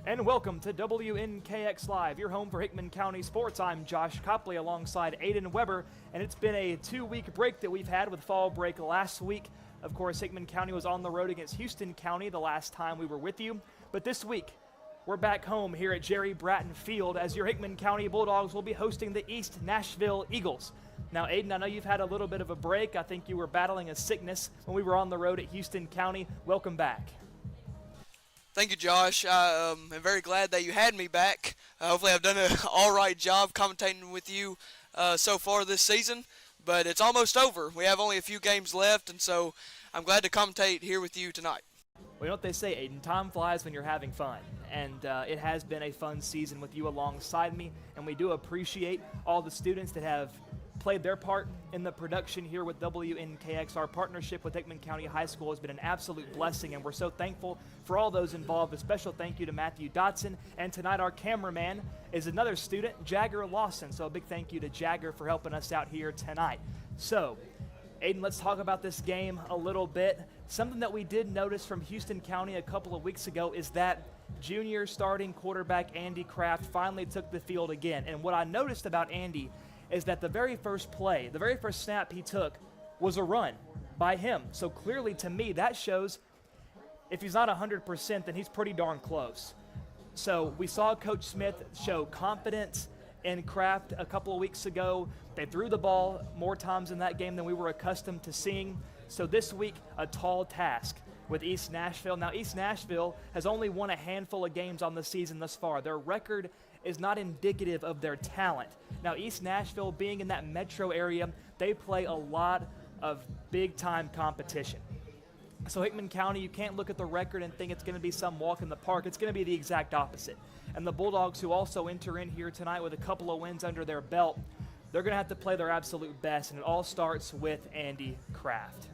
And welcome to WNKX Live, your home for Hickman County sports. I'm Josh Copley alongside Aiden Weber, and it's been a 2-week break that we've had with fall break last week. Of course, Hickman County was on the road against Houston County the last time we were with you, but this week we're back home here at Jerry Bratton Field as your Hickman County Bulldogs will be hosting the East Nashville Eagles. Now, Aiden, I know you've had a little bit of a break. I think you were battling a sickness when we were on the road at Houston County. Welcome back. Thank you, Josh. I'm very glad that you had me back. Hopefully I've done an all right job commentating with you so far this season, but it's almost over. We have only a few games left, and so I'm glad to commentate here with you tonight. Well, you know what they say, Aiden, time flies when you're having fun, and it has been a fun season with you alongside me, and we do appreciate all the students that have played their part in the production here with WNKX. Our partnership with Hickman County High School has been an absolute blessing, and we're so thankful for all those involved. A special thank you to Matthew Dotson, and tonight our cameraman is another student, Jagger Lawson. So a big thank you to Jagger for helping us out here tonight. So, Aiden, let's talk about this game a little bit. Something that we did notice from Houston County a couple of weeks ago is that junior starting quarterback Andy Kraft finally took the field again. And what I noticed about Andy is that the very first play, the very first snap he took was a run by him. So clearly to me that shows if he's not 100%, then he's pretty darn close. So we saw Coach Smith show confidence in Kraft a couple of weeks ago. They threw the ball more times in that game than we were accustomed to seeing. So this week, a tall task with East Nashville. Now, East Nashville has only won a handful of games on the season thus far. Their record is not indicative of their talent. Now, East Nashville, being in that metro area, they play a lot of big-time competition. So Hickman County, you can't look at the record and think it's going to be some walk in the park. It's going to be the exact opposite. And the Bulldogs, who also enter in here tonight with a couple of wins under their belt, they're going to have to play their absolute best, and it all starts with Andy Kraft.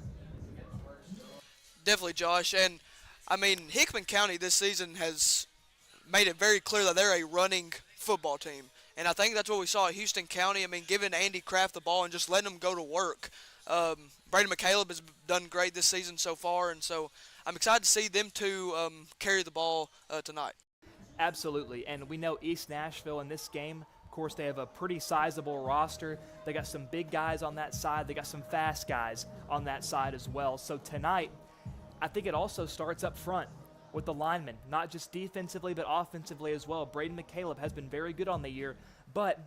Definitely, Josh. And, I mean, Hickman County this season has made it very clear that they're a running football team. And I think that's what we saw at Houston County. I mean, giving Andy Kraft the ball and just letting him go to work. Brady McCaleb has done great this season so far, and so I'm excited to see them two carry the ball tonight. Absolutely, and we know East Nashville in this game, of course, they have a pretty sizable roster. They got some big guys on that side. They got some fast guys on that side as well. So tonight, I think it also starts up front with the linemen, not just defensively but offensively as well. Brady McCaleb has been very good on the year, but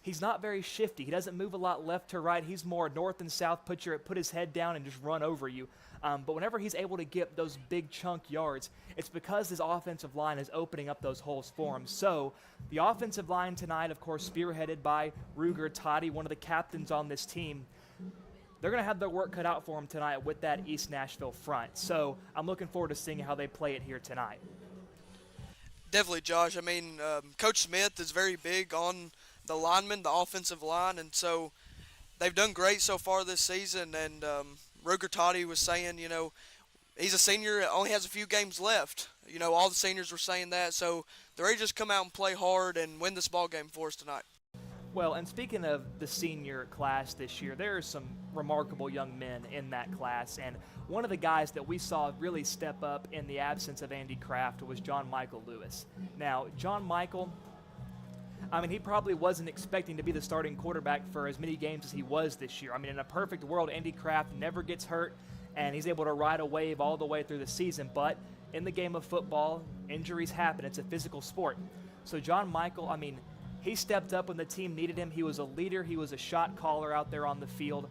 he's not very shifty. He doesn't move a lot left to right. He's more north and south, put his head down and just run over you. But whenever he's able to get those big chunk yards, it's because his offensive line is opening up those holes for him. So the offensive line tonight, of course, spearheaded by Ruger Toddy, one of the captains on this team. They're going to have their work cut out for them tonight with that East Nashville front. So I'm looking forward to seeing how they play it here tonight. Definitely, Josh. I mean, Coach Smith is very big on the linemen, the offensive line, and so they've done great so far this season. And Ruger Toddy was saying, you know, he's a senior, only has a few games left. You know, all the seniors were saying that. So they're ready to just come out and play hard and win this ball game for us tonight. Well, and speaking of the senior class this year, there are some remarkable young men in that class, and one of the guys that we saw really step up in the absence of Andy Kraft was John Michael Lewis. Now, John Michael, I mean, he probably wasn't expecting to be the starting quarterback for as many games as he was this year. I mean, in a perfect world, Andy Kraft never gets hurt, and he's able to ride a wave all the way through the season, but in the game of football, injuries happen. It's a physical sport. So John Michael, I mean, he stepped up when the team needed him. He was a leader. He was a shot caller out there on the field.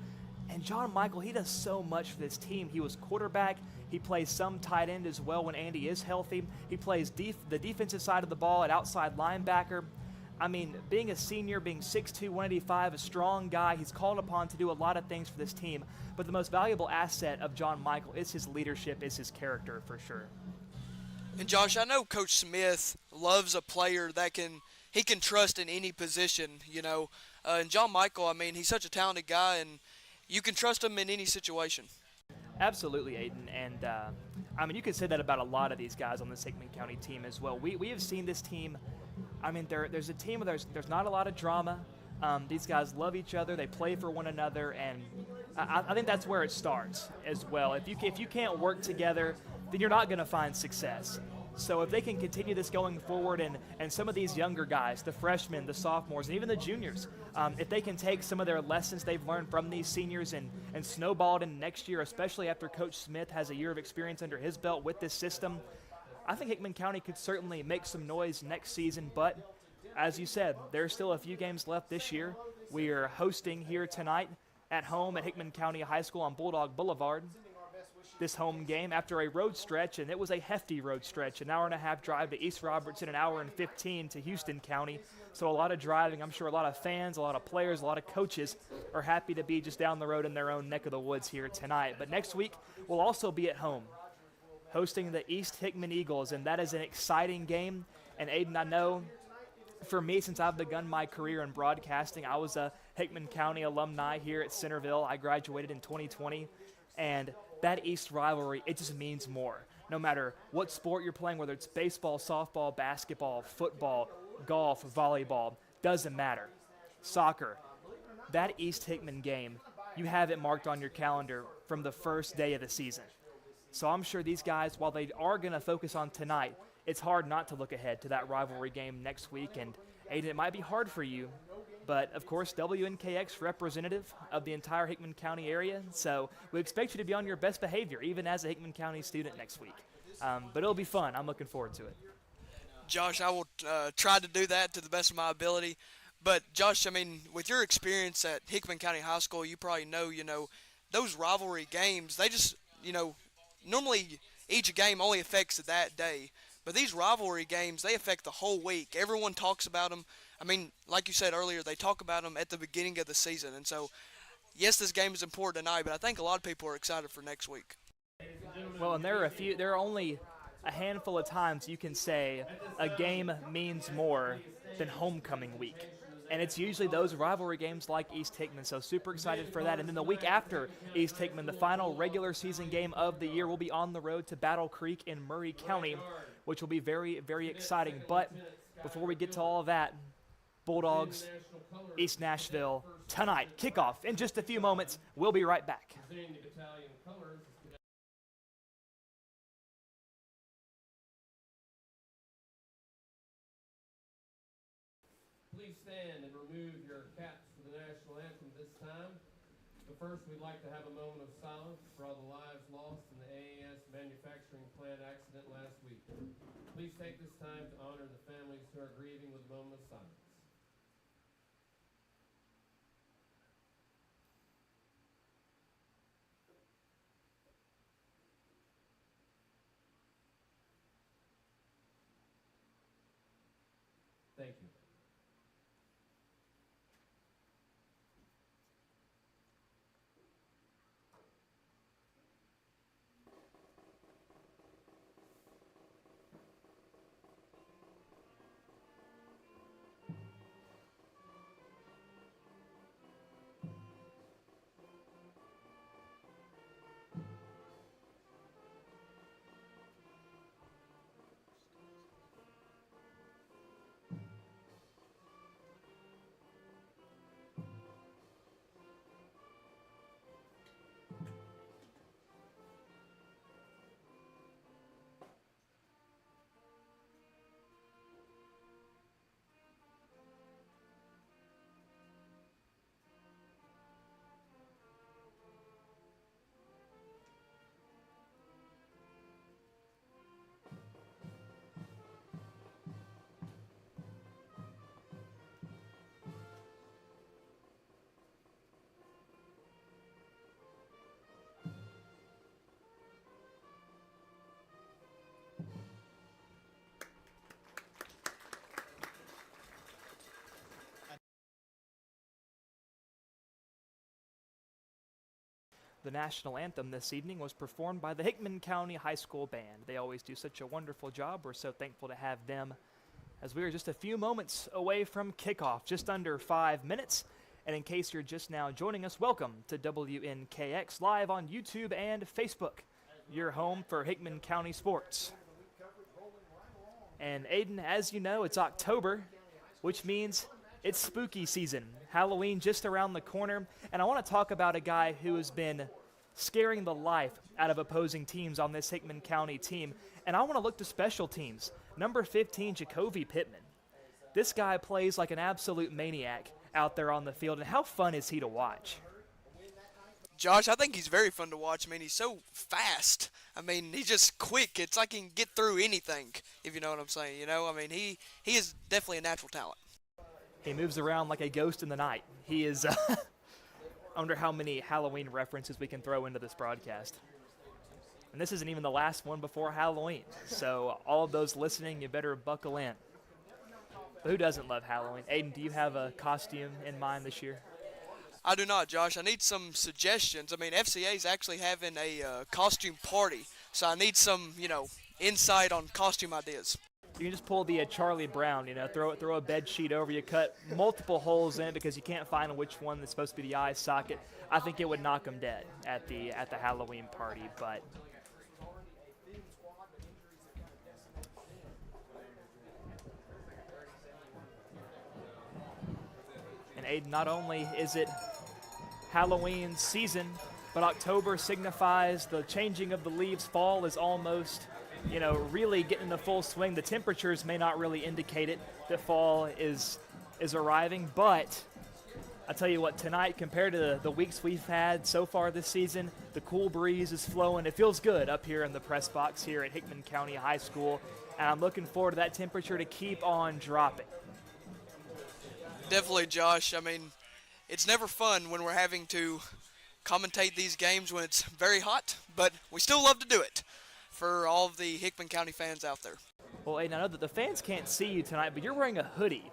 And John Michael, he does so much for this team. He was quarterback. He plays some tight end as well when Andy is healthy. He plays the defensive side of the ball at outside linebacker. I mean, being a senior, being 6'2", 185, a strong guy, he's called upon to do a lot of things for this team. But the most valuable asset of John Michael is his leadership, is his character for sure. And Josh, I know Coach Smith loves a player that he can trust in any position, you know. And John Michael, I mean, he's such a talented guy, and you can trust him in any situation. Absolutely, Aiden. And, I mean, you could say that about a lot of these guys on this Hickman County team as well. We have seen this team, I mean, there's a team where there's not a lot of drama. These guys love each other. They play for one another, and I think that's where it starts as well. If you can't work together, then you're not going to find success. So if they can continue this going forward, and some of these younger guys, the freshmen, the sophomores, and even the juniors, if they can take some of their lessons they've learned from these seniors and snowball it in next year, especially after Coach Smith has a year of experience under his belt with this system, I think Hickman County could certainly make some noise next season. But as you said, there's still a few games left this year. We are hosting here tonight at home at Hickman County High School on Bulldog Boulevard. This home game after a road stretch, and it was a hefty road stretch, an hour and a half drive to East Robertson, an hour and 15 to Houston County. So a lot of driving. I'm sure a lot of fans, a lot of players, a lot of coaches are happy to be just down the road in their own neck of the woods here tonight. But next week, we'll also be at home hosting the East Hickman Eagles, and that is an exciting game. And Aiden, I know for me, since I've begun my career in broadcasting, I was a Hickman County alumni here at Centerville. I graduated in 2020, and that East rivalry, it just means more. No matter what sport you're playing, whether it's baseball, softball, basketball, football, golf, volleyball, doesn't matter. Soccer, that East Hickman game, you have it marked on your calendar from the first day of the season. So I'm sure these guys, while they are going to focus on tonight, it's hard not to look ahead to that rivalry game next week. And Aiden, it might be hard for you, but of course, WNKX representative of the entire Hickman County area, so we expect you to be on your best behavior, even as a Hickman County student next week. But it'll be fun. I'm looking forward to it. Josh, I will try to do that to the best of my ability. But Josh, I mean, with your experience at Hickman County High School, you probably know, those rivalry games, they just, normally each game only affects that day. But these rivalry games, they affect the whole week. Everyone talks about them. I mean, like you said earlier, they talk about them at the beginning of the season. And so, yes, this game is important tonight, but I think a lot of people are excited for next week. Well, and there are only a handful of times you can say a game means more than homecoming week. And it's usually those rivalry games like East Hickman, so super excited for that. And then the week after East Hickman, the final regular season game of the year, will be on the road to Battle Creek in Murray County, which will be very, very exciting. But before we get to all of that, Bulldogs, East Nashville, tonight, kickoff in just a few moments. We'll be right back. Please stand and remove your caps for the national anthem this time. But first, we'd like to have a moment of silence for all the lives lost in the AAS manufacturing plant accident last week. Please take this time to honor the families who are grieving with a moment of silence. Thank you. The national anthem this evening was performed by the Hickman County High School Band. They always do such a wonderful job. We're so thankful to have them as we are just a few moments away from kickoff, just under 5 minutes. And in case you're just now joining us, welcome to WNKX live on YouTube and Facebook, your home for Hickman County sports. And Aiden, as you know, it's October, which means it's spooky season. Halloween just around the corner. And I want to talk about a guy who has been scaring the life out of opposing teams on this Hickman County team. And I want to look to special teams. Number 15, Jacoby Pittman. This guy plays like an absolute maniac out there on the field, and how fun is he to watch? Josh, I think he's very fun to watch. I mean, he's so fast. I mean, he's just quick. It's like he can get through anything, if you know what I'm saying. You know, I mean, he is definitely a natural talent. He moves around like a ghost in the night. He is, I wonder how many Halloween references we can throw into this broadcast. And this isn't even the last one before Halloween. So all of those listening, you better buckle in. But who doesn't love Halloween? Aiden, do you have a costume in mind this year? I do not, Josh. I need some suggestions. I mean, FCA is actually having a costume party, so I need some, insight on costume ideas. You can just pull the Charlie Brown, throw a bed sheet over you, cut multiple holes in it because you can't find which one that's supposed to be the eye socket. I think it would knock them dead at the Halloween party, but and Aiden, not only is it Halloween season, but October signifies the changing of the leaves. Fall is almost, really getting into full swing. The temperatures may not really indicate it that fall is arriving, but I tell you what, tonight compared to the weeks we've had so far this season, the cool breeze is flowing. It feels good up here in the press box here at Hickman County High School, and I'm looking forward to that temperature to keep on dropping. Definitely, Josh. I mean, it's never fun when we're having to commentate these games when it's very hot, but we still love to do it for all of the Hickman County fans out there. Well, Aiden, I know that the fans can't see you tonight, but you're wearing a hoodie.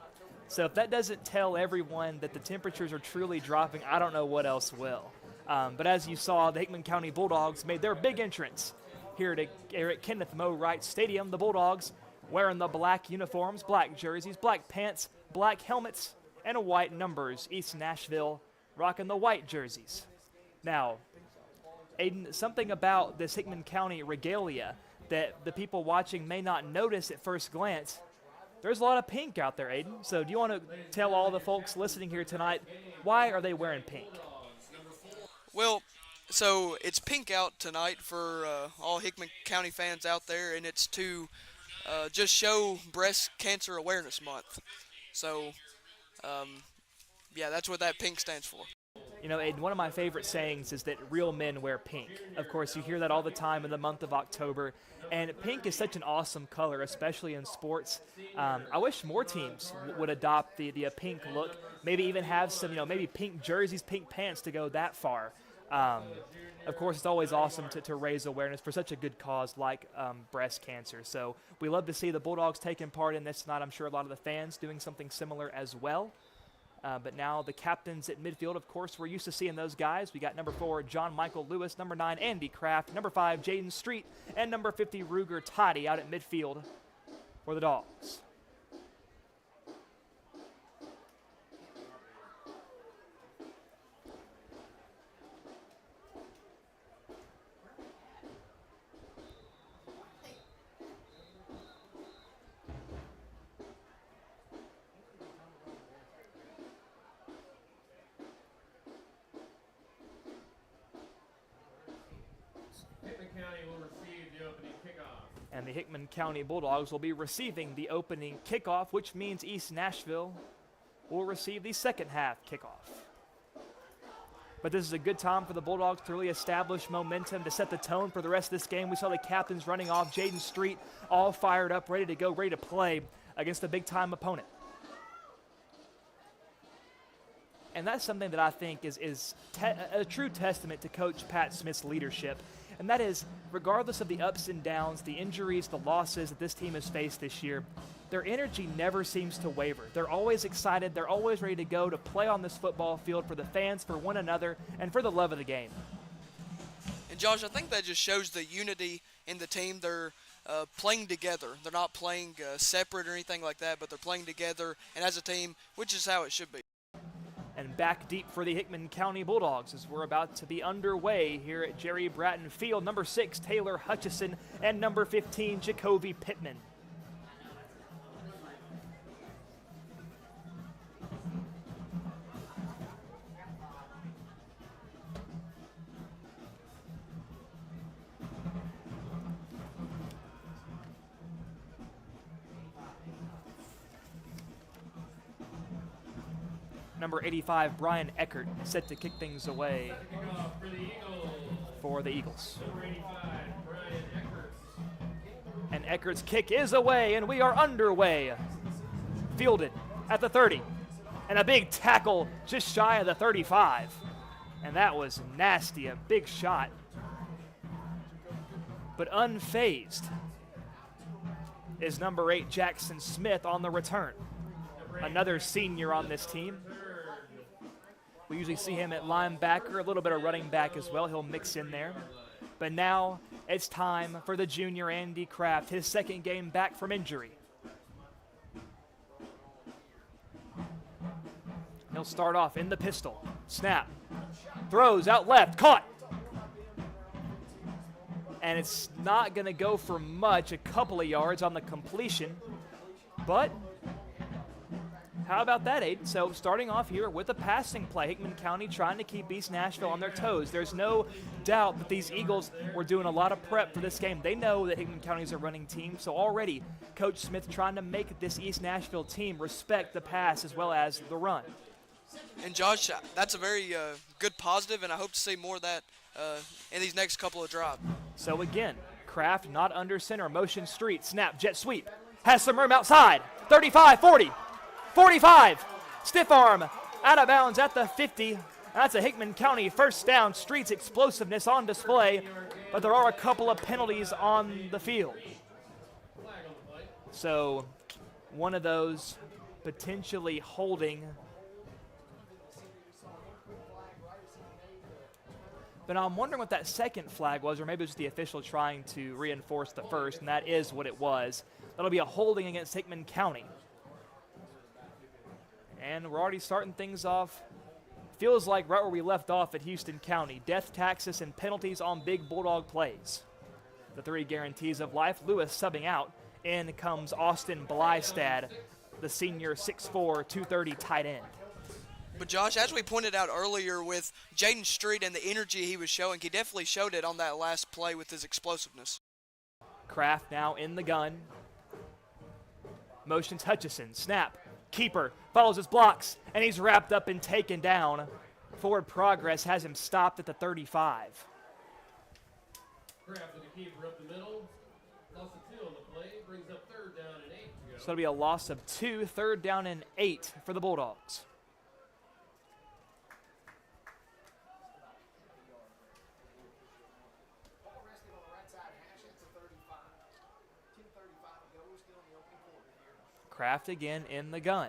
So if that doesn't tell everyone that the temperatures are truly dropping, I don't know what else will. But as you saw, the Hickman County Bulldogs made their big entrance here at Kenneth Moe Wright Stadium. The Bulldogs wearing the black uniforms, black jerseys, black pants, black helmets, and white numbers. East Nashville rocking the white jerseys. Now, Aiden, something about this Hickman County regalia that the people watching may not notice at first glance. There's a lot of pink out there, Aiden. So do you want to tell all the folks listening here tonight, why are they wearing pink? Well, so it's pink out tonight for all Hickman County fans out there, and it's to just show Breast Cancer Awareness Month. So, that's what that pink stands for. Aiden, one of my favorite sayings is that real men wear pink. Of course, you hear that all the time in the month of October. And pink is such an awesome color, especially in sports. I wish more teams would adopt the pink look, maybe even have some, maybe pink jerseys, pink pants to go that far. Of course, it's always awesome to raise awareness for such a good cause like breast cancer. So we love to see the Bulldogs taking part in this tonight. I'm sure a lot of the fans doing something similar as well. But now the captains at midfield, of course, we're used to seeing those guys. We got number 4, John Michael Lewis, number 9, Andy Kraft, number 5, Jaden Street, and number 50, Ruger Toddy out at midfield for the Dogs. And the Hickman County Bulldogs will be receiving the opening kickoff, which means East Nashville will receive the second half kickoff. But this is a good time for the Bulldogs to really establish momentum, to set the tone for the rest of this game. We saw the captains running off, Jaden Street all fired up, ready to go, ready to play against a big-time opponent. And that's something that I think is a true testament to Coach Pat Smith's leadership. And that is, regardless of the ups and downs, the injuries, the losses that this team has faced this year, their energy never seems to waver. They're always excited. They're always ready to go to play on this football field for the fans, for one another, and for the love of the game. And Josh, I think that just shows the unity in the team. They're playing together. They're not playing separate or anything like that, but they're playing together and as a team, which is how it should be. And back deep for the Hickman County Bulldogs as we're about to be underway here at Jerry Bratton Field. Number 6, Taylor Hutchison, and number 15, Jacoby Pittman. number 85, Brian Eckert, set to kick things away for the Eagles. Number 85, Brian Eckert. And Eckert's kick is away, and we are underway. Fielded at the 30. And a big tackle just shy of the 35. And that was nasty, a big shot. But unfazed is number 8, Jackson Smith, on the return. Another senior on this team. We usually see him at linebacker, a little bit of running back as well. He'll mix in there. But now it's time for the junior Andy Kraft, his second game back from injury. He'll start off in the pistol. Snap. Throws out left. Caught. And it's not going to go for much, a couple of yards on the completion. But how about that, Aiden? So starting off here with a passing play, Hickman County trying to keep East Nashville on their toes. There's no doubt that these Eagles were doing a lot of prep for this game. They know that Hickman County is a running team, so already Coach Smith trying to make this East Nashville team respect the pass as well as the run. And Josh, that's a very good positive, and I hope to see more of that in these next couple of drives. So again, Kraft not under center, motion street, snap, jet sweep. Has some room outside, 35, 40, 45. Stiff arm, out of bounds at the 50. That's a Hickman County first down. Street's explosiveness on display, but there are a couple of penalties on the field. So one of those potentially holding. But I'm wondering what that second flag was, or maybe it was the official trying to reinforce the first, and that is what it was. That'll be a holding against Hickman County. And we're already starting things off. Feels like right where we left off at Houston County. Death taxes and penalties on big Bulldog plays. The 3 guarantees of life. Lewis subbing out. In comes Austin Blystad, the senior 6'4", 230 tight end. But Josh, as we pointed out earlier with Jaden Street and the energy he was showing, he definitely showed it on that last play with his explosiveness. Kraft now in the gun. Motions Hutchison, snap, keeper, follows his blocks, and he's wrapped up and taken down. Forward progress has him stopped at the 35. Kraft with the keeper up the middle. Loss of 2 on the play. Brings up 3rd down and 8 to go. So it'll be a loss of 2, 3rd down and 8 for the Bulldogs. Kraft again in the gun.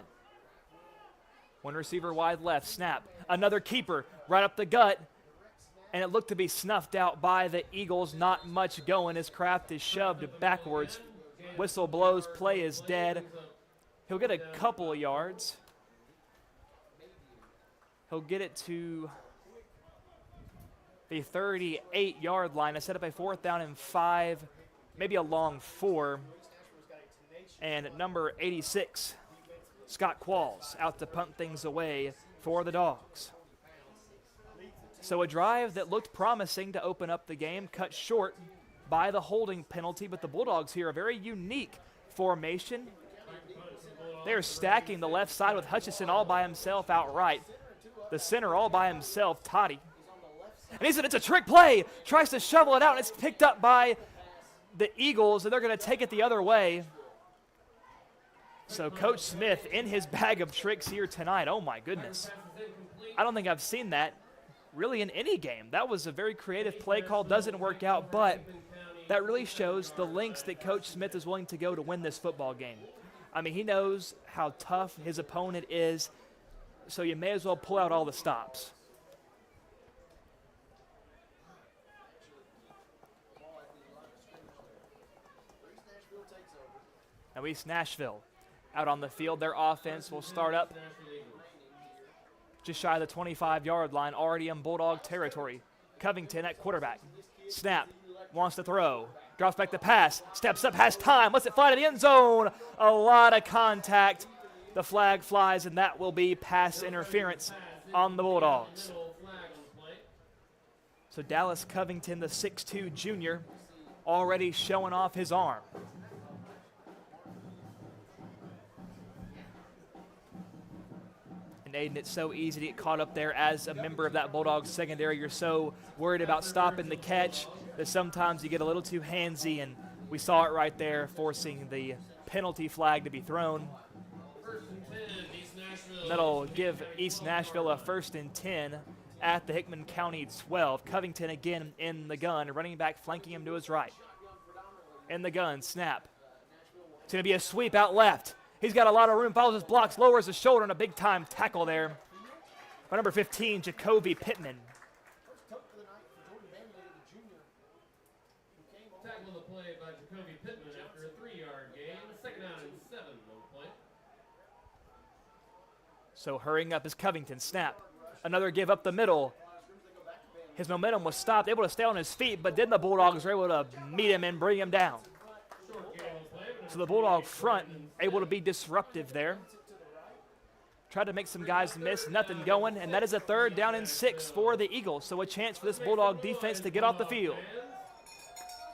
One receiver wide left, snap. Another keeper right up the gut, and it looked to be snuffed out by the Eagles. Not much going as Kraft is shoved backwards. Whistle blows, play is dead. He'll get a couple of yards. He'll get it to the 38-yard line. I set up a 4th down and 5, maybe a long 4. And number 86, Scott Qualls, out to punt things away for the Dogs. So a drive that looked promising to open up the game, cut short by the holding penalty, but the Bulldogs here, a very unique formation. They're stacking the left side with Hutchison all by himself outright. The center all by himself, Toddy. And he said it's a trick play, tries to shovel it out, and it's picked up by the Eagles, and they're going to take it the other way. So Coach Smith in his bag of tricks here tonight. Oh, my goodness. I don't think I've seen that really in any game. That was a very creative play call. Doesn't work out, but that really shows the lengths that Coach Smith is willing to go to win this football game. I mean, he knows how tough his opponent is, so you may as well pull out all the stops. Now East Nashville out on the field. Their offense will start up just shy of the 25-yard line, already in Bulldog territory. Covington at quarterback. Snap, wants to throw, drops back the pass, steps up, has time, lets it fly to the end zone. A lot of contact. The flag flies, and that will be pass interference on the Bulldogs. So Dallas Covington, the 6'2 junior, already showing off his arm. And Aiden, it's so easy to get caught up there as a member of that Bulldogs secondary. You're so worried about stopping the catch that sometimes you get a little too handsy, and we saw it right there, forcing the penalty flag to be thrown. That'll give East Nashville a 1st and 10 at the Hickman County 12. Covington again in the gun, running back flanking him to his right. In the gun, snap. It's going to be a sweep out left. He's got a lot of room, follows his blocks, lowers his shoulder, and a big-time tackle there by number 15, Jacoby Pittman. Tackle on the play by Jacoby Pittman after a 3-yard gain. 2nd down and 7 on the play. So hurrying up is Covington. Snap. Another give up the middle. His momentum was stopped, able to stay on his feet, but then the Bulldogs were able to meet him and bring him down. So the Bulldog front able to be disruptive there. Tried to make some guys miss, nothing going, and that is a 3rd down and 6 for the Eagles. So a chance for this Bulldog defense to get off the field.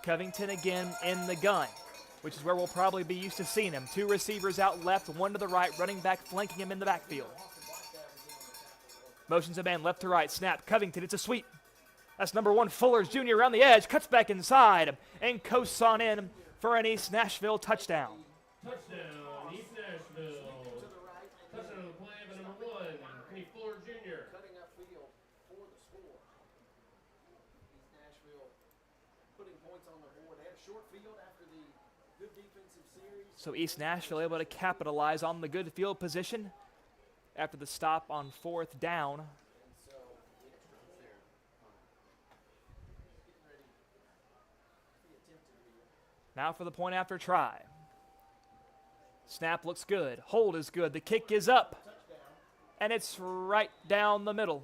Covington again in the gun, which is where we'll probably be used to seeing him. 2 receivers out left, 1 to the right, running back flanking him in the backfield. Motions a man left to right, snap, Covington, it's a sweep. That's number 1, Fullers Jr. around the edge, cuts back inside, and coasts on in for an East Nashville touchdown. Touchdown, East Nashville. Touchdown on the play by number 1, Kenny Fuller Jr. Cutting up field for the score. East Nashville putting points on the board. They had a short field after the good defensive series. So East Nashville able to capitalize on the good field position after the stop on 4th down. Now for the point after try. Snap looks good. Hold is good. The kick is up. And it's right down the middle.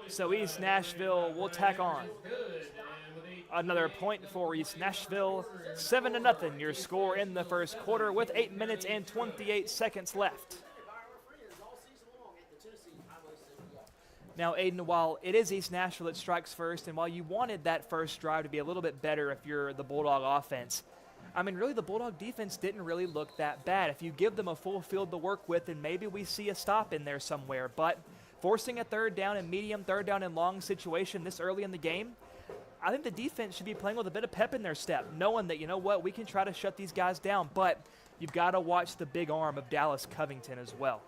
So East Nashville will tack on. Another point for East Nashville. 7-0 your score in the first quarter with 8 minutes and 28 seconds left. Now, Aiden, while it is East Nashville that strikes first, and while you wanted that first drive to be a little bit better if you're the Bulldog offense, I mean, really, the Bulldog defense didn't really look that bad. If you give them a full field to work with, then maybe we see a stop in there somewhere. But forcing a 3rd down and medium, 3rd down and long situation this early in the game, I think the defense should be playing with a bit of pep in their step, knowing that, you know what, we can try to shut these guys down, but you've got to watch the big arm of Dallas Covington as well.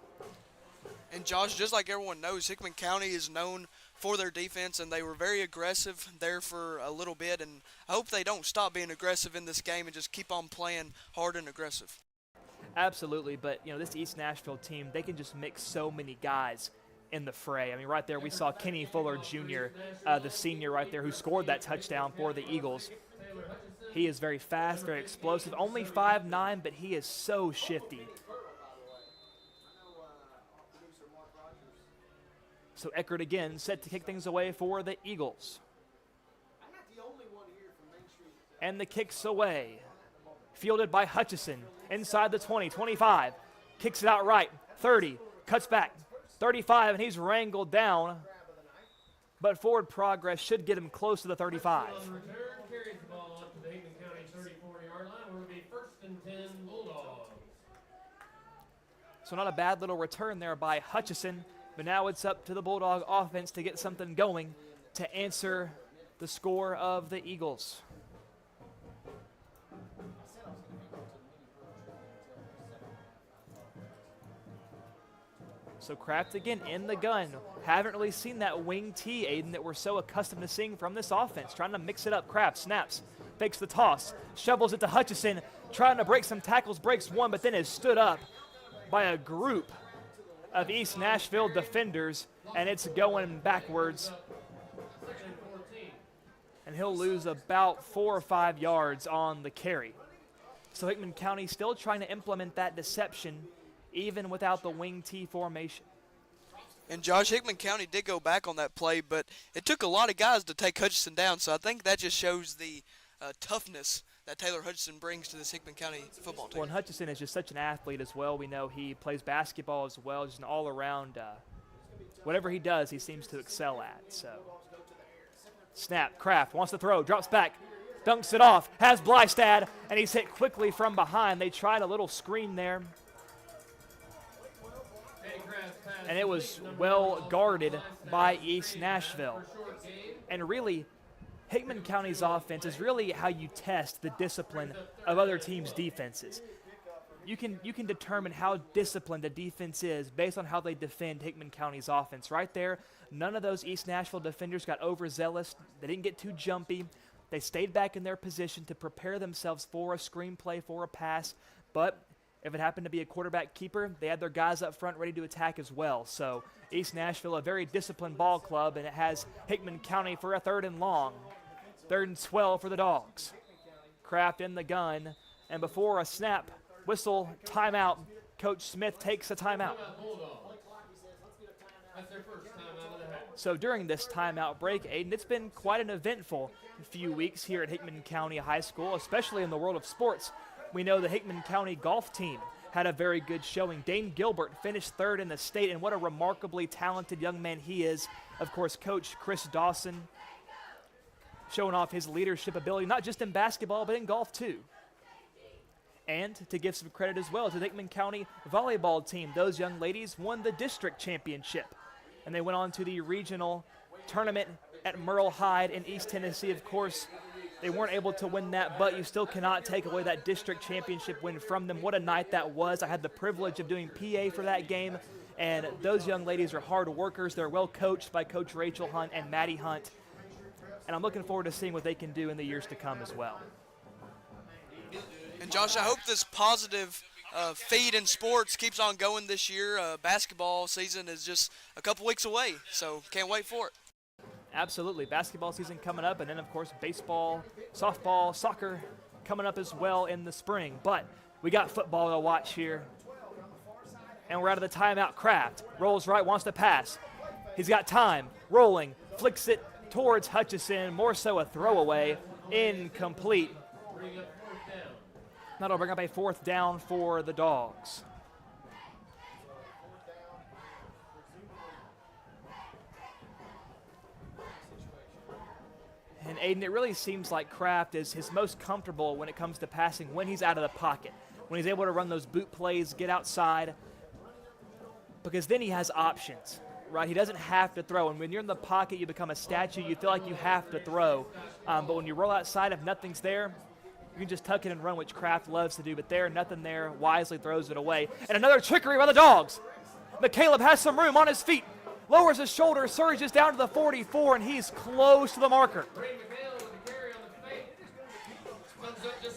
And Josh, just like everyone knows, Hickman County is known for their defense, and they were very aggressive there for a little bit, and I hope they don't stop being aggressive in this game and just keep on playing hard and aggressive. Absolutely, but you know, this East Nashville team, they can just mix so many guys in the fray. I mean, right there we saw Kenny Fuller Jr., the senior right there who scored that touchdown for the Eagles. He is very fast, very explosive, only 5'9", but he is so shifty. So Eckert again set to kick things away for the Eagles. And the kick's away. Fielded by Hutchison. Inside the 20, 25. Kicks it out right. 30. Cuts back. 35, and he's wrangled down. But forward progress should get him close to the 35. On return, carries the ball up to the Hickman County 34-yard line, where it will be 1st and 10 Bulldogs. So not a bad little return there by Hutchison. But now it's up to the Bulldog offense to get something going to answer the score of the Eagles. So Kraft again in the gun. Haven't really seen that wing T, Aiden, that we're so accustomed to seeing from this offense. Trying to mix it up. Kraft snaps, fakes the toss, shovels it to Hutchison, trying to break some tackles, breaks one, but then is stood up by a group of East Nashville defenders, and it's going backwards. And he'll lose about 4 or 5 yards on the carry. So Hickman County still trying to implement that deception even without the wing T formation. And Josh, Hickman County did go back on that play, but it took a lot of guys to take Hutchison down, so I think that just shows the toughness that Taylor Hutchison brings to this Hickman County football team. Well, and Hutchison is just such an athlete as well. We know he plays basketball as well, just an all-around, whatever he does, he seems to excel at. So, snap, Kraft wants to throw, drops back, dunks it off, has Blystad, and he's hit quickly from behind. They tried a little screen there. Kraft and it was well guarded by East Nashville. And really, Hickman County's offense is really how you test the discipline of other teams' defenses. You can determine how disciplined a defense is based on how they defend Hickman County's offense. Right there, none of those East Nashville defenders got overzealous. They didn't get too jumpy. They stayed back in their position to prepare themselves for a screenplay, for a pass. But if it happened to be a quarterback keeper, they had their guys up front ready to attack as well. So East Nashville, a very disciplined ball club, and it has Hickman County for a 3rd and long. 3rd and 12 for the Dogs. Kraft in the gun, and before a snap, whistle, timeout, Coach Smith takes a timeout. So during this timeout break, Aiden, it's been quite an eventful few weeks here at Hickman County High School, especially in the world of sports. We know the Hickman County golf team had a very good showing. Dane Gilbert finished 3rd in the state, and what a remarkably talented young man he is. Of course, Coach Chris Dawson showing off his leadership ability, not just in basketball, but in golf too. And to give some credit as well to the Hickman County volleyball team, those young ladies won the district championship, and they went on to the regional tournament at Merle Hyde in East Tennessee. Of course, they weren't able to win that, but you still cannot take away that district championship win from them. What a night that was. I had the privilege of doing PA for that game, and those young ladies are hard workers. They're well coached by Coach Rachel Hunt and Maddie Hunt, and I'm looking forward to seeing what they can do in the years to come as well. And Josh, I hope this positive feed in sports keeps on going this year. Basketball season is just a couple weeks away, so can't wait for it. Absolutely. Basketball season coming up, and then, of course, baseball, softball, soccer coming up as well in the spring. But we got football to watch here, and we're out of the timeout. Kraft rolls right, wants to pass. He's got time, rolling, flicks it towards Hutchison, more so a throwaway, incomplete. That'll bring up a 4th down for the Dogs. And Aiden, it really seems like Kraft is his most comfortable when it comes to passing when he's out of the pocket, when he's able to run those boot plays, get outside, because then he has options, right? He doesn't have to throw, and when you're in the pocket, you become a statue. You feel like you have to throw, but when you roll outside, if nothing's there, you can just tuck it and run, which Kraft loves to do, but there, nothing there, wisely throws it away. And another trickery by the Dogs. McCaleb has some room on his feet, lowers his shoulder, surges down to the 44, and he's close to the marker.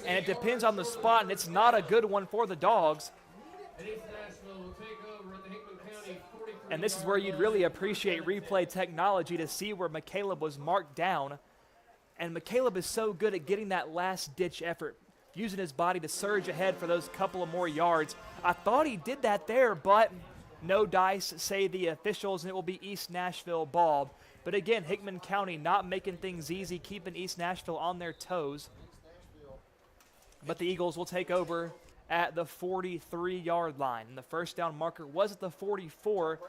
And it depends on the spot, and it's not a good one for the Dogs. And this is where you'd really appreciate replay technology to see where McCaleb was marked down. And McCaleb is so good at getting that last-ditch effort, using his body to surge ahead for those couple of more yards. I thought he did that there, but no dice, say the officials, and it will be East Nashville ball. But again, Hickman County not making things easy, keeping East Nashville on their toes. But the Eagles will take over at the 43-yard line. And the 1st down marker was at the 44.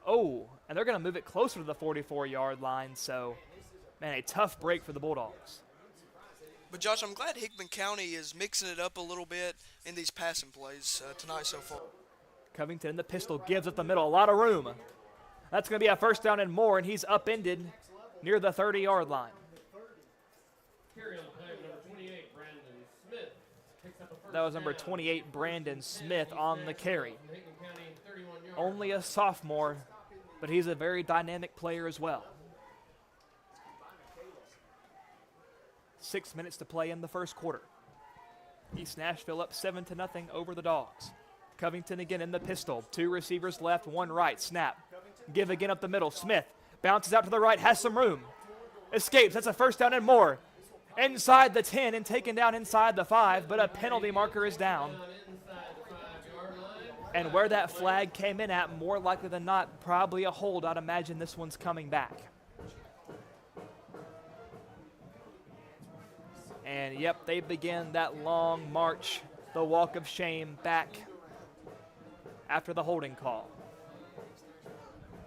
Oh, and they're going to move it closer to the 44-yard line, so man, a tough break for the Bulldogs. But, Josh, I'm glad Hickman County is mixing it up a little bit in these passing plays tonight so far. Covington in the pistol, gives up the middle, a lot of room. That's going to be a 1st down and more, and he's upended near the 30-yard line. That was number 28, Brandon Smith, on the carry. Only a sophomore, but he's a very dynamic player as well. 6 minutes to play in the 1st quarter. East Nashville up 7-0 over the Dogs. Covington again in the pistol. 2 receivers left, 1 right. Snap. Give again up the middle. Smith bounces out to the right, has some room. Escapes. That's a 1st down and more. Inside the 10 and taken down inside the 5, but a penalty marker is down. And where that flag came in at, more likely than not, probably a hold. I'd imagine this one's coming back. And, yep, they begin that long march, the walk of shame back after the holding call.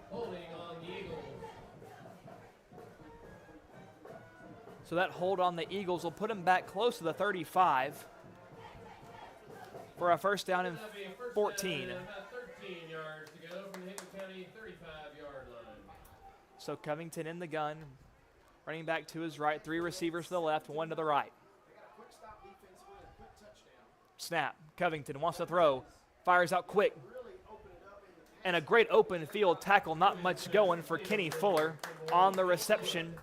Holding on the Eagles. So that hold on the Eagles will put them back close to the 35 for a 1st down and 14. About 13 yards to go from the Hickman County 35-yard line. So Covington in the gun, running back to his right, 3 receivers to the left, 1 to the right. Snap. Covington wants to throw, fires out quick. And a great open field tackle, not much going for Kenny Fuller on the reception.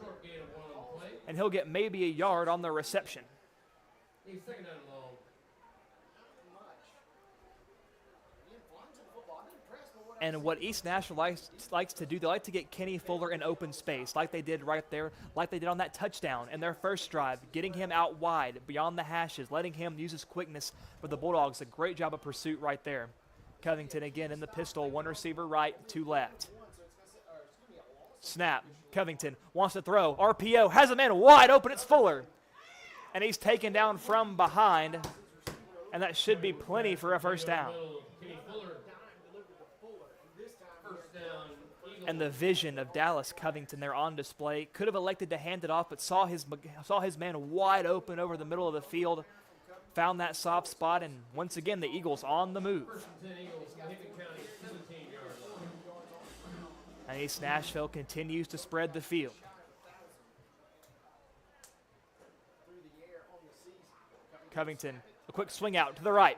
Short gain of 1 on the play. And he'll get maybe a yard on the reception. He's second down and long. And what East Nashville likes to do, they like to get Kenny Fuller in open space, like they did right there, like they did on that touchdown in their first drive, getting him out wide, beyond the hashes, letting him use his quickness for the Bulldogs. A great job of pursuit right there. Covington again in the pistol, 1 receiver right, 2 left. Snap. Covington wants to throw. RPO has a man wide open. It's Fuller. And he's taken down from behind. And that should be plenty for a first down. Kenny Fuller. First down, Eagles. And the vision of Dallas Covington there on display. Could have elected to hand it off, but saw his man wide open over the middle of the field. Found that soft spot, and once again, the Eagles on the move. First and 10 Eagles from Hickman County 17-yard line. And East Nashville continues to spread the field. Covington, a quick swing out to the right.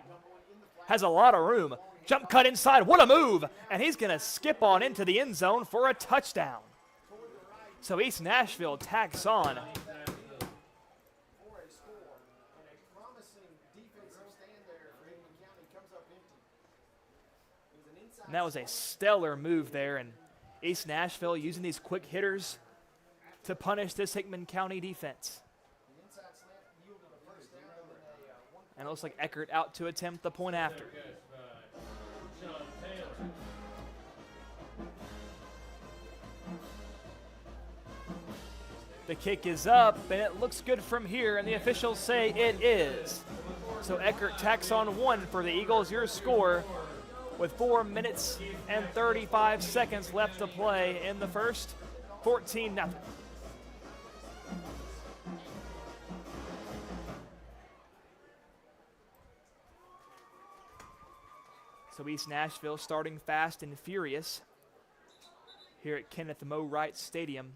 Has a lot of room. Jump cut inside. What a move. And he's going to skip on into the end zone for a touchdown. So East Nashville tacks on. And that was a stellar move there. And East Nashville using these quick hitters to punish this Hickman County defense. And it looks like Eckert out to attempt the point after. The kick is up, and it looks good from here, and the officials say it is. So Eckert tacks on 1 for the Eagles. Your score with 4 minutes and 35 seconds left to play in the first, 14-0. So East Nashville starting fast and furious here at Kenneth Moe Wright Stadium.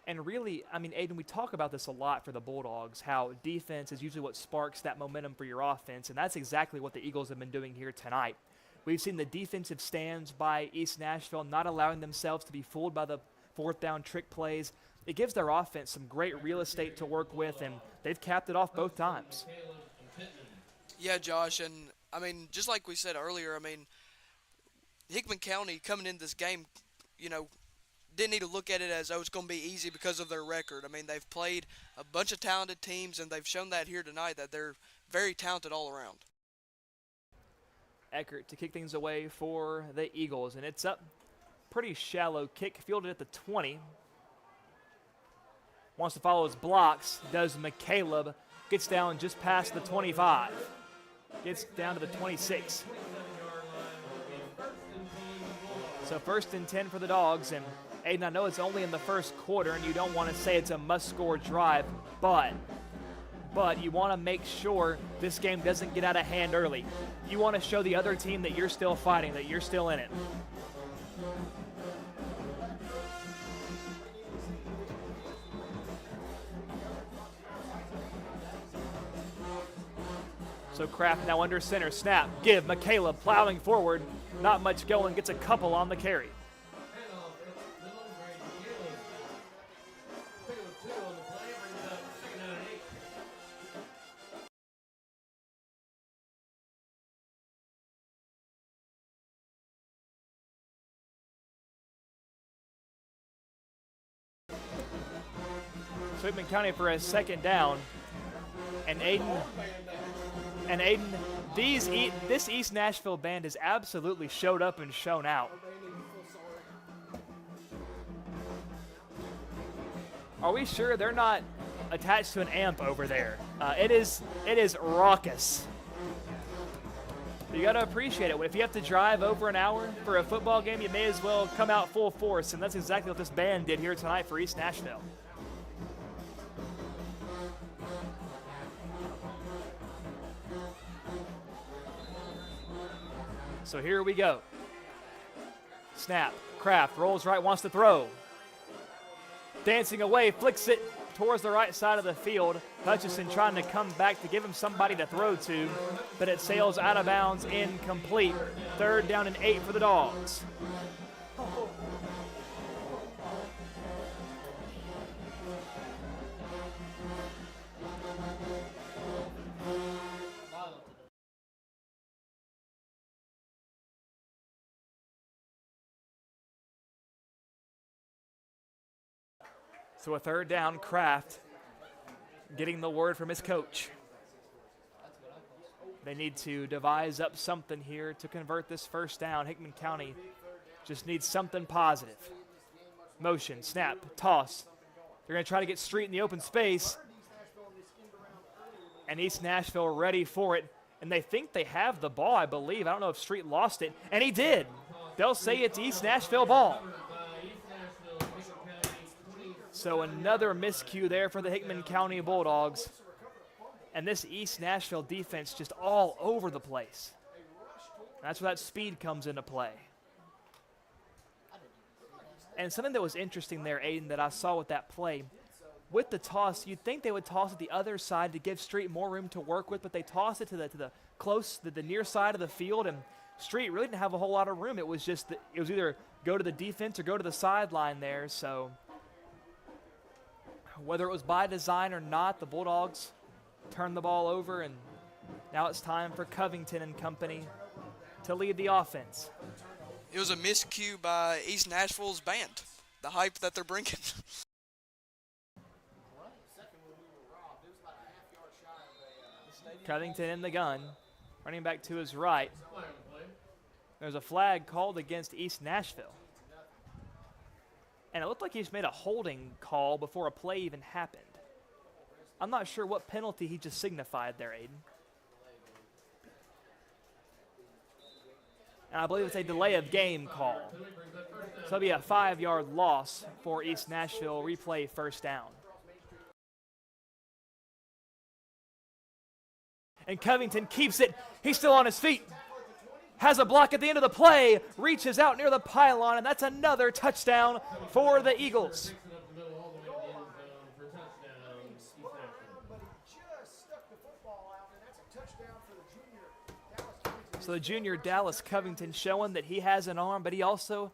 And really, I mean, Aiden, we talk about this a lot for the Bulldogs, how defense is usually what sparks that momentum for your offense, and that's exactly what the Eagles have been doing here tonight. We've seen the defensive stands by East Nashville not allowing themselves to be fooled by the 4th down trick plays. It gives their offense some great real estate to work with, and they've capped it off both times. Yeah, Josh, and I mean, just like we said earlier, I mean, Hickman County coming in this game, you know, didn't need to look at it as, oh, it's going to be easy because of their record. I mean, they've played a bunch of talented teams, and they've shown that here tonight, that they're very talented all around. Eckert to kick things away for the Eagles, and it's up. Pretty shallow kick, fielded at the 20. Wants to follow his blocks, does McCaleb. Gets down just past the 25. Gets down to the 26. So 1st and 10 for the Dogs, and Aiden, I know it's only in the first quarter, and you don't want to say it's a must-score drive, but you want to make sure this game doesn't get out of hand early. You want to show the other team that you're still fighting, that you're still in it. So Kraft now under center, snap, give, McCaleb plowing forward, not much going, gets a couple on the carry. Hickman County for a 2nd down, and Aiden, this East Nashville band has absolutely showed up and shown out. Are we sure they're not attached to an amp over there? It is raucous. You got to appreciate it. If you have to drive over an hour for a football game, you may as well come out full force, and that's exactly what this band did here tonight for East Nashville. So here we go. Snap. Kraft rolls right, wants to throw. Dancing away, flicks it towards the right side of the field. Hutchison trying to come back to give him somebody to throw to, but it sails out of bounds, incomplete. 3rd down and 8 for the Dogs. So a 3rd down, Kraft getting the word from his coach. They need to devise up something here to convert this 1st down. Hickman County just needs something positive. Motion, snap, toss. They're going to try to get Street in the open space. And East Nashville ready for it. And they think they have the ball, I believe. I don't know if Street lost it. And he did. They'll say it's East Nashville ball. So another miscue there for the Hickman County Bulldogs. And this East Nashville defense just all over the place. That's where that speed comes into play. And something that was interesting there, Aiden, that I saw with that play, with the toss, you'd think they would toss it the other side to give Street more room to work with, but they tossed it to the near side of the field, and Street really didn't have a whole lot of room. It was just it was either go to the defense or go to the sideline there. So whether it was by design or not, the Bulldogs turned the ball over, and now it's time for Covington and company to lead the offense. It was a miscue by East Nashville's band, the hype that they're bringing. Covington in the gun, running back to his right. There's a flag called against East Nashville. And it looked like he just made a holding call before a play even happened. I'm not sure what penalty he just signified there, Aiden. And I believe it's a delay of game call. So it'll be a 5-yard loss for East Nashville. Replay 1st down. And Covington keeps it. He's still on his feet. Has a block at the end of the play. Reaches out near the pylon, and that's another touchdown for the Eagles. So the junior Dallas Covington showing that he has an arm, but he also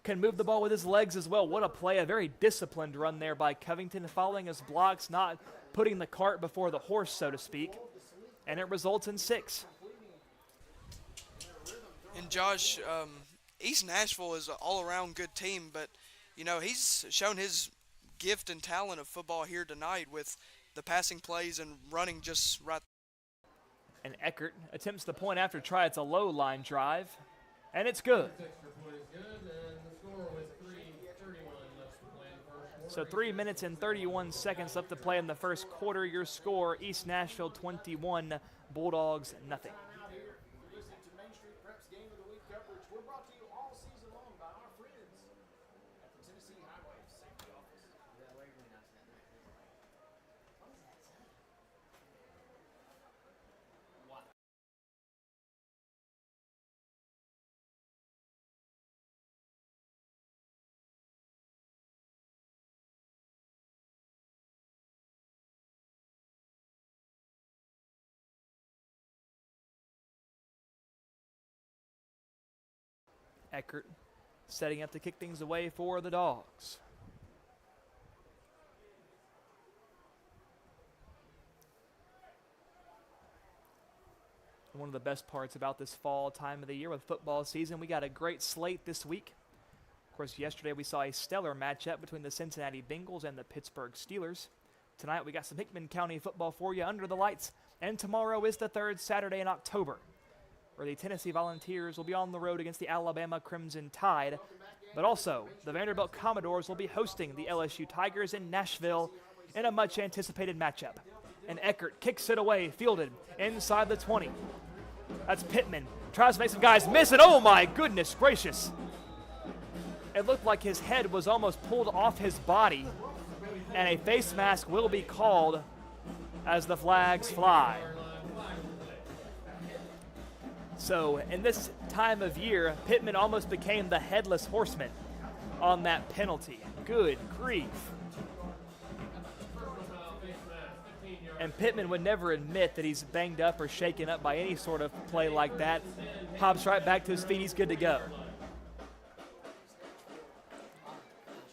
can move the ball with his legs as well. What a play, a very disciplined run there by Covington, following his blocks, not putting the cart before the horse, so to speak. And it results in 6. And Josh, East Nashville is an all-around good team, but, you know, he's shown his gift and talent of football here tonight with the passing plays and running just right. And Eckert attempts the point after try. It's a low line drive, and it's good. So 3 minutes and 31 seconds left to play in the first quarter. Your score, East Nashville 21, Bulldogs nothing. Eckert setting up to kick things away for the Dogs. One of the best parts about this fall time of the year with football season, we got a great slate this week. Of course, yesterday we saw a stellar matchup between the Cincinnati Bengals and the Pittsburgh Steelers. Tonight we got some Hickman County football for you under the lights, and tomorrow is the 3rd Saturday in October, where the Tennessee Volunteers will be on the road against the Alabama Crimson Tide. But also, the Vanderbilt Commodores will be hosting the LSU Tigers in Nashville in a much-anticipated matchup. And Eckert kicks it away, fielded inside the 20. That's Pittman. Tries to make some guys miss it. Oh, my goodness gracious. It looked like his head was almost pulled off his body. And a face mask will be called as the flags fly. So in this time of year, Pittman almost became the headless horseman on that penalty. Good grief. And Pittman would never admit that he's banged up or shaken up by any sort of play like that. Hops right back to his feet. He's good to go.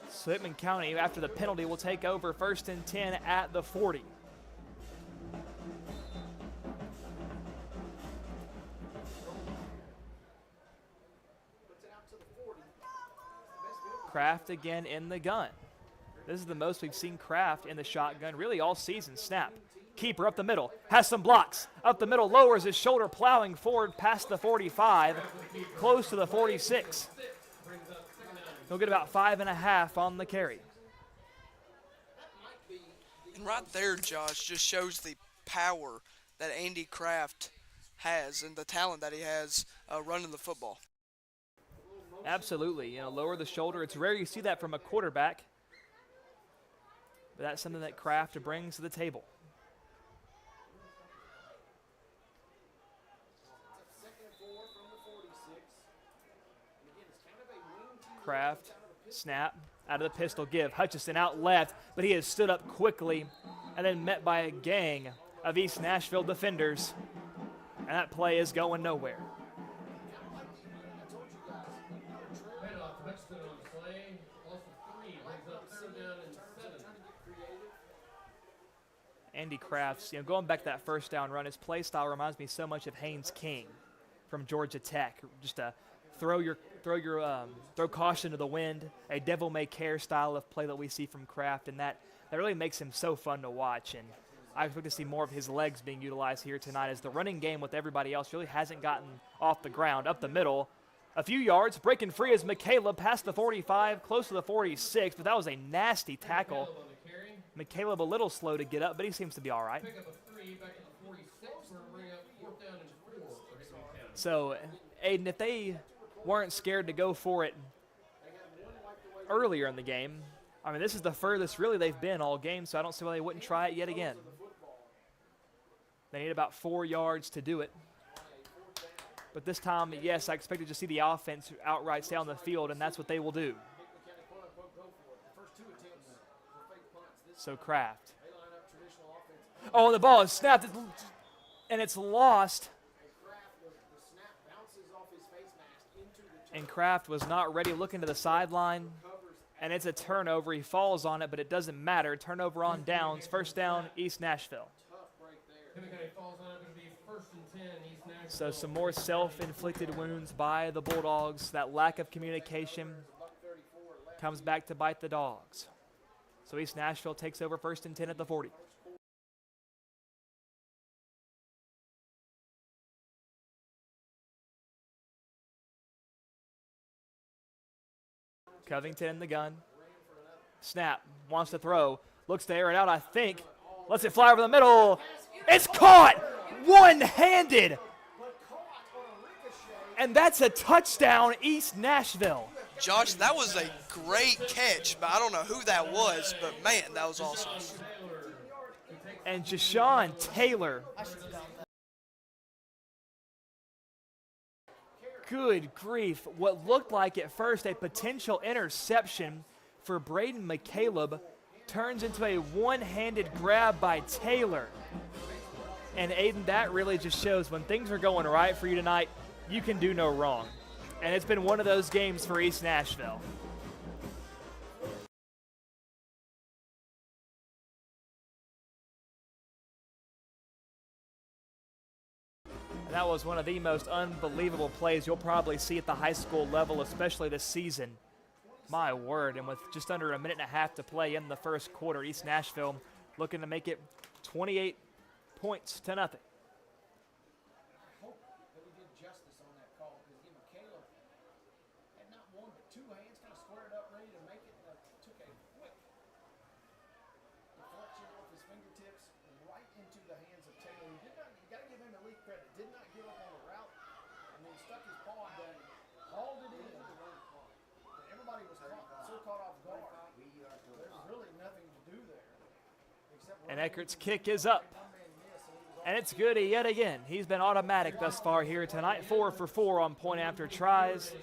So Hickman County, after the penalty, will take over 1st and 10 at the 40. Kraft again in the gun. This is the most we've seen Kraft in the shotgun really all season. Snap. Keeper up the middle. Has some blocks. Up the middle, lowers his shoulder, plowing forward past the 45, close to the 46. He'll get about 5.5 on the carry. And right there, Josh, just shows the power that Andy Kraft has and the talent that he has running the football. Absolutely. Lower the shoulder. It's rare you see that from a quarterback. But that's something that Kraft brings to the table. Kraft, snap, out of the pistol, give. Hutchison out left, but he has stood up quickly and then met by a gang of East Nashville defenders. And that play is going nowhere. Andy Kraft's, going back to that first down run, his play style reminds me so much of Haynes King from Georgia Tech. Just a throw caution to the wind, a devil-may-care style of play that we see from Kraft, and that really makes him so fun to watch. And I expect to see more of his legs being utilized here tonight, as the running game with everybody else really hasn't gotten off the ground. Up the middle, a few yards, breaking free is McCaleb past the 45, close to the 46, but that was a nasty tackle. McCaleb a little slow to get up, but he seems to be all right. So, Aiden, if they weren't scared to go for it earlier in the game, I mean, this is the furthest really they've been all game, so I don't see why they wouldn't try it yet again. They need about 4 yards to do it. But this time, yes, I expected to see the offense outright stay on the field, and that's what they will do. So Kraft. Oh, the ball is snapped, and it's lost. And Kraft was not ready, looking to the sideline, and it's a turnover. He falls on it, but it doesn't matter. Turnover on downs. First down, East Nashville. So some more self-inflicted wounds by the Bulldogs. That lack of communication comes back to bite the Dogs. So East Nashville takes over 1st and 10 at the 40. Covington in the gun. Snap. Wants to throw. Looks to air it out, I think. Lets it fly over the middle. It's caught! One-handed! And that's a touchdown, East Nashville. Josh, that was a great catch, but I don't know who that was, but man, that was awesome. And Jashawn Taylor. Good grief. What looked like at first a potential interception for Braden McCaleb turns into a one-handed grab by Taylor. And Aiden, that really just shows when things are going right for you tonight, you can do no wrong. And it's been one of those games for East Nashville. And that was one of the most unbelievable plays you'll probably see at the high school level, especially this season. My word, and with just under a minute and a half to play in the first quarter, East Nashville looking to make it 28 points to nothing. And Eckert's kick is up. And it's good yet again. He's been automatic thus far here tonight. 4 for 4 on point after tries.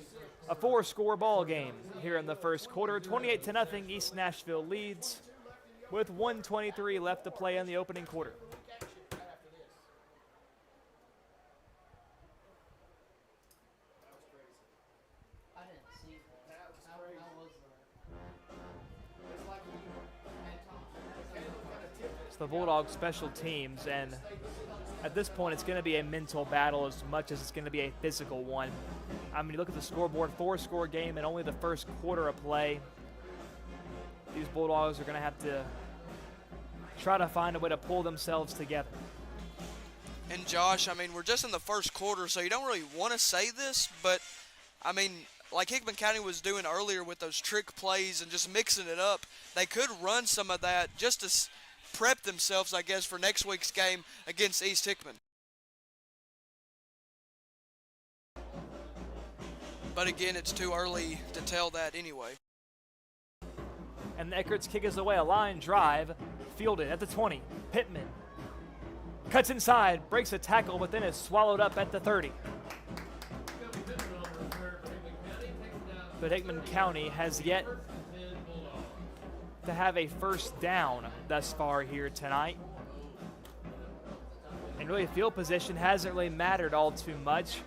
A 4-score ball game here in the first quarter. 28-0, East Nashville leads with 1:23 left to play in the opening quarter. It's the Bulldogs special teams, and at this point it's going to be a mental battle as much as it's going to be a physical one. I mean, you look at the scoreboard, 4-score game and only the first quarter of play. These Bulldogs are going to have to try to find a way to pull themselves together. And Josh, I mean, we're just in the first quarter, so you don't really want to say this, but I mean, like Hickman County was doing earlier with those trick plays and just mixing it up, they could run some of that just to prep themselves, I guess, for next week's game against East Hickman. But again, it's too early to tell that anyway. And the Eckert's kick is away. A line drive, fielded at the 20. Pittman cuts inside, breaks a tackle, but then is swallowed up at the 30. But Hickman County has yet to have a first down thus far here tonight. And really, field position hasn't really mattered all too much.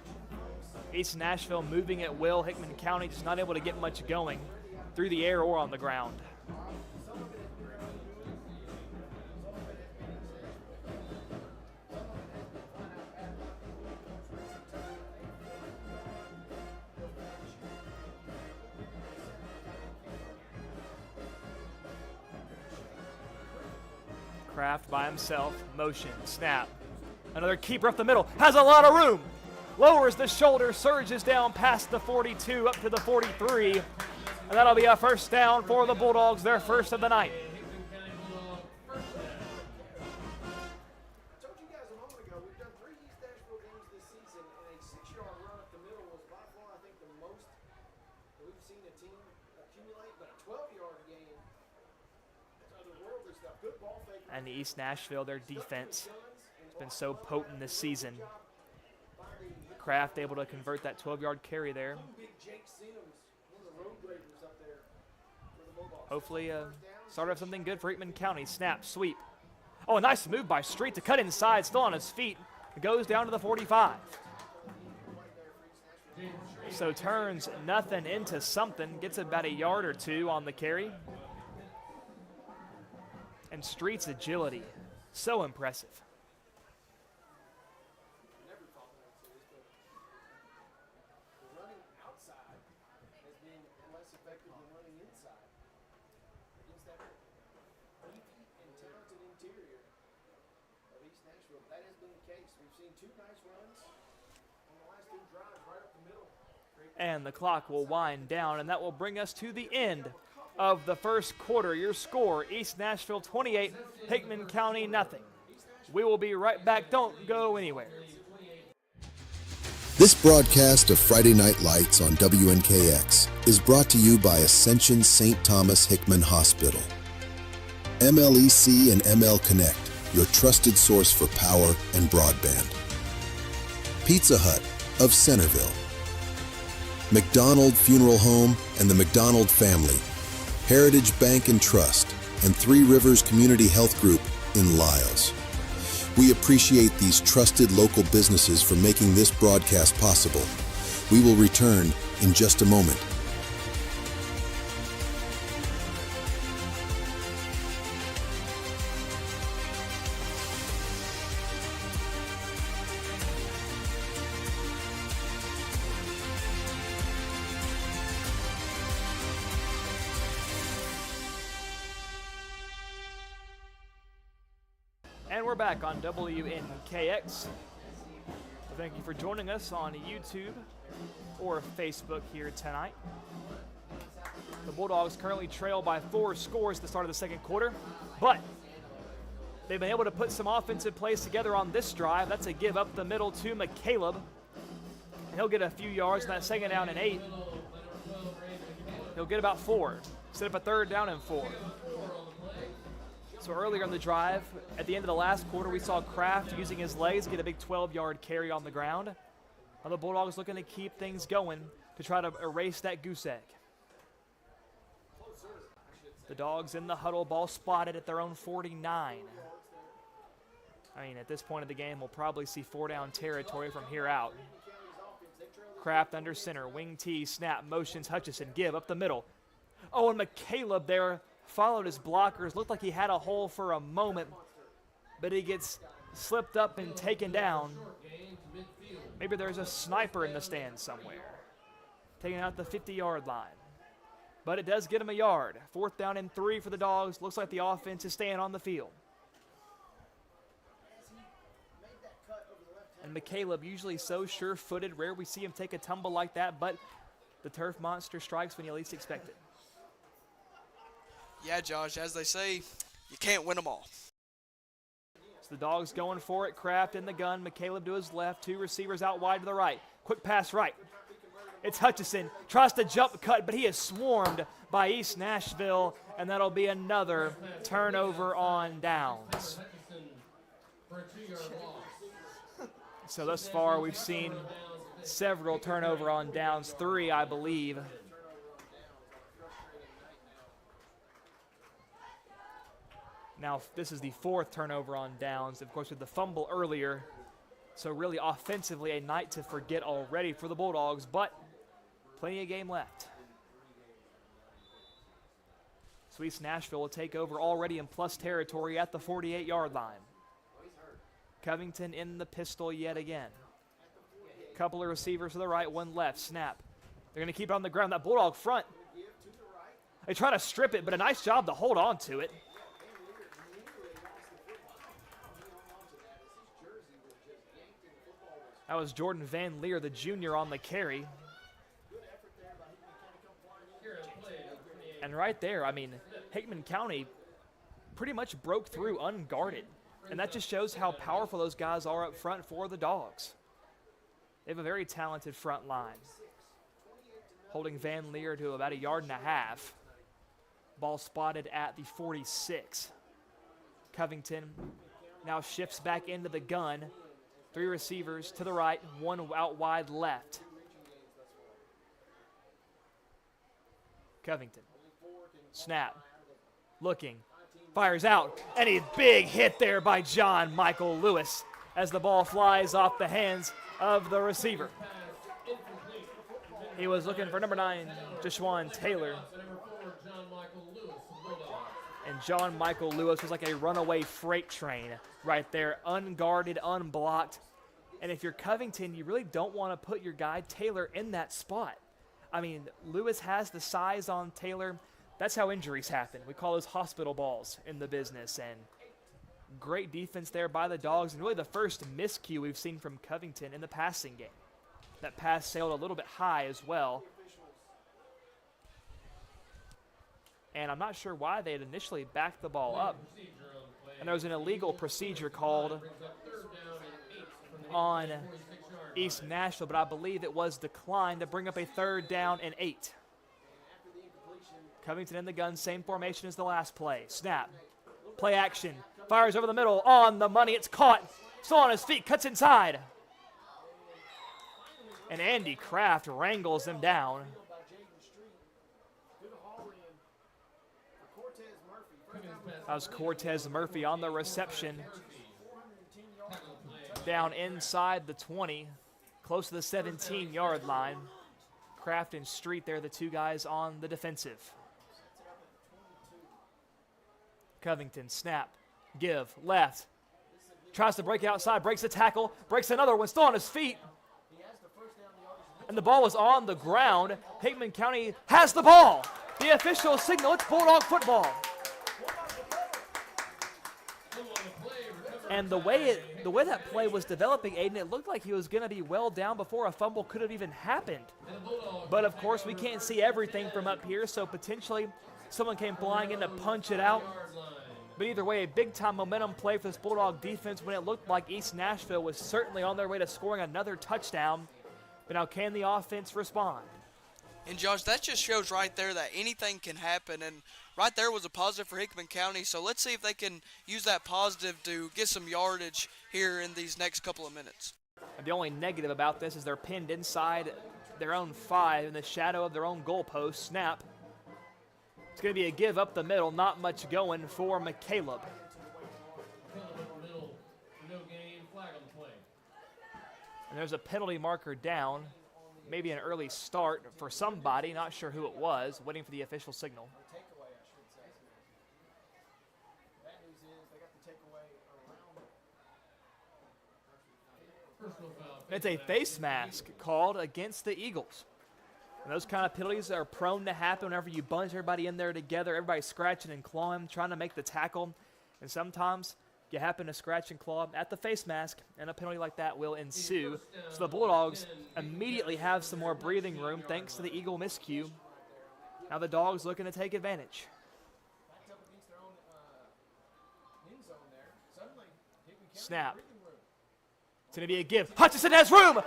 East Nashville moving at will. Hickman County just not able to get much going through the air or on the ground. Kraft by himself, motion, snap. Another keeper up the middle, has a lot of room. Lowers the shoulder, surges down past the 42 up to the 43. And that'll be a first down for the Bulldogs, their first of the night. I told you guys a moment ago, we've done 3 East Nashville games this season, and a 6-yard run up the middle was by far, I think, the most that we've seen a team accumulate. But a 12-yard game, that's otherworldly stuff. Good ball fake. And the East Nashville, their defense has been so potent this season. Kraft able to convert that 12-yard carry there. Hopefully start off something good for Hickman County. Snap, sweep. Oh, a nice move by Street to cut inside, still on his feet. It goes down to the 45. So turns nothing into something, gets about a yard or two on the carry. And Street's agility, so impressive. And the clock will wind down, and that will bring us to the end of the first quarter. Your score, East Nashville 28, Hickman County nothing. We will be right back. Don't go anywhere. This broadcast of Friday Night Lights on WNKX is brought to you by Ascension St. Thomas Hickman Hospital. MLEC and ML Connect, your trusted source for power and broadband. Pizza Hut of Centerville. McDonald Funeral Home and the McDonald Family, Heritage Bank and Trust, and Three Rivers Community Health Group in Lyles. We appreciate these trusted local businesses for making this broadcast possible. We will return in just a moment. And we're back on WNKX. Thank you for joining us on YouTube or Facebook here tonight. The Bulldogs currently trail by 4 scores at the start of the second quarter, but they've been able to put some offensive plays together on this drive. That's a give up the middle to McCaleb. And he'll get a few yards on that second down and 8. He'll get about 4. Set up a third down and 4. So earlier in the drive, at the end of the last quarter, we saw Kraft using his legs get a big 12-yard carry on the ground. Now the Bulldogs looking to keep things going to try to erase that goose egg. The Dogs in the huddle, ball spotted at their own 49. I mean, at this point of the game, we'll probably see 4-down territory from here out. Kraft under center, wing T, snap, motions, Hutchison, give up the middle. Oh, and McCaleb there followed his blockers. Looked like he had a hole for a moment, but he gets slipped up and taken down. Maybe there's a sniper in the stands somewhere, taking out the 50-yard line. But it does get him a yard. 4th down and 3 for the Dogs. Looks like the offense is staying on the field. And McCaleb, usually so sure-footed, rare we see him take a tumble like that, but the turf monster strikes when you least expect it. Yeah, Josh, as they say, you can't win them all. So the Dogs going for it. Kraft in the gun. McCaleb to his left. 2 receivers out wide to the right. Quick pass right. It's Hutchison. Tries to jump cut, but he is swarmed by East Nashville, and that'll be another turnover on downs. So thus far, we've seen several turnover on downs. 3, I believe. Now, this is the 4th turnover on downs, of course, with the fumble earlier. So really offensively, a night to forget already for the Bulldogs, but plenty of game left. So East Nashville will take over already in plus territory at the 48-yard line. Covington in the pistol yet again. Couple of receivers to the right, 1 left, snap. They're going to keep it on the ground. That Bulldog front, they try to strip it, but a nice job to hold on to it. That was Jordan Van Leer, the junior, on the carry. And right there, I mean, Hickman County pretty much broke through unguarded. And that just shows how powerful those guys are up front for the Dogs. They have a very talented front line. Holding Van Leer to about 1.5 yards. Ball spotted at the 46. Covington now shifts back into the gun. 3 receivers to the right, 1 out wide left. Covington, snap, looking, fires out, and a big hit there by John Michael Lewis as the ball flies off the hands of the receiver. He was looking for number 9, Jashwan Taylor. And John Michael Lewis was like a runaway freight train right there, unguarded, unblocked. And if you're Covington, you really don't want to put your guy Taylor in that spot. I mean, Lewis has the size on Taylor. That's how injuries happen. We call those hospital balls in the business. And great defense there by the Dogs, and really the first miscue we've seen from Covington in the passing game. That pass sailed a little bit high as well. And I'm not sure why they had initially backed the ball up. And there was an illegal procedure called on East Nashville, but I believe it was declined to bring up a 3rd down and 8. Covington in the gun, same formation as the last play. Snap, play action, fires over the middle, on the money, it's caught. Still on his feet, cuts inside. And Andy Kraft wrangles him down. That was Cortez Murphy on the reception. Down inside the 20, close to the 17-yard line. Kraft and Street there, the 2 guys on the defensive. Covington, snap, give, left. Tries to break outside, breaks a tackle, breaks another one, still on his feet. And the ball was on the ground. Hickman County has the ball. The official signal, it's Bulldog football. And the way that play was developing, Aiden, it looked like he was going to be well down before a fumble could have even happened. But, of course, we can't see everything from up here, so potentially someone came flying in to punch it out. But either way, a big-time momentum play for this Bulldog defense when it looked like East Nashville was certainly on their way to scoring another touchdown. But now can the offense respond? And Josh, that just shows right there that anything can happen, and right there was a positive for Hickman County. So let's see if they can use that positive to get some yardage here in these next couple of minutes. And the only negative about this is they're pinned inside their own 5 in the shadow of their own goalpost. Snap. It's going to be a give up the middle, not much going for McCaleb. And there's a penalty marker down, maybe an early start for somebody, not sure who it was, waiting for the official signal. Takeaway, I should say. Bad news is they got the takeaway around. It's a face mask called against the Eagles. And those kind of penalties are prone to happen whenever you bunch everybody in there together, everybody scratching and clawing, trying to make the tackle. And sometimes you happen to scratch and claw at the face mask, and a penalty like that will ensue. So the Bulldogs immediately have some more breathing room thanks to the Eagle miscue. Now the Dogs looking to take advantage. Backed up against their own end zone there. Suddenly, Hickman County Snap. breathing room. It's going to be a give. Hutchison has room.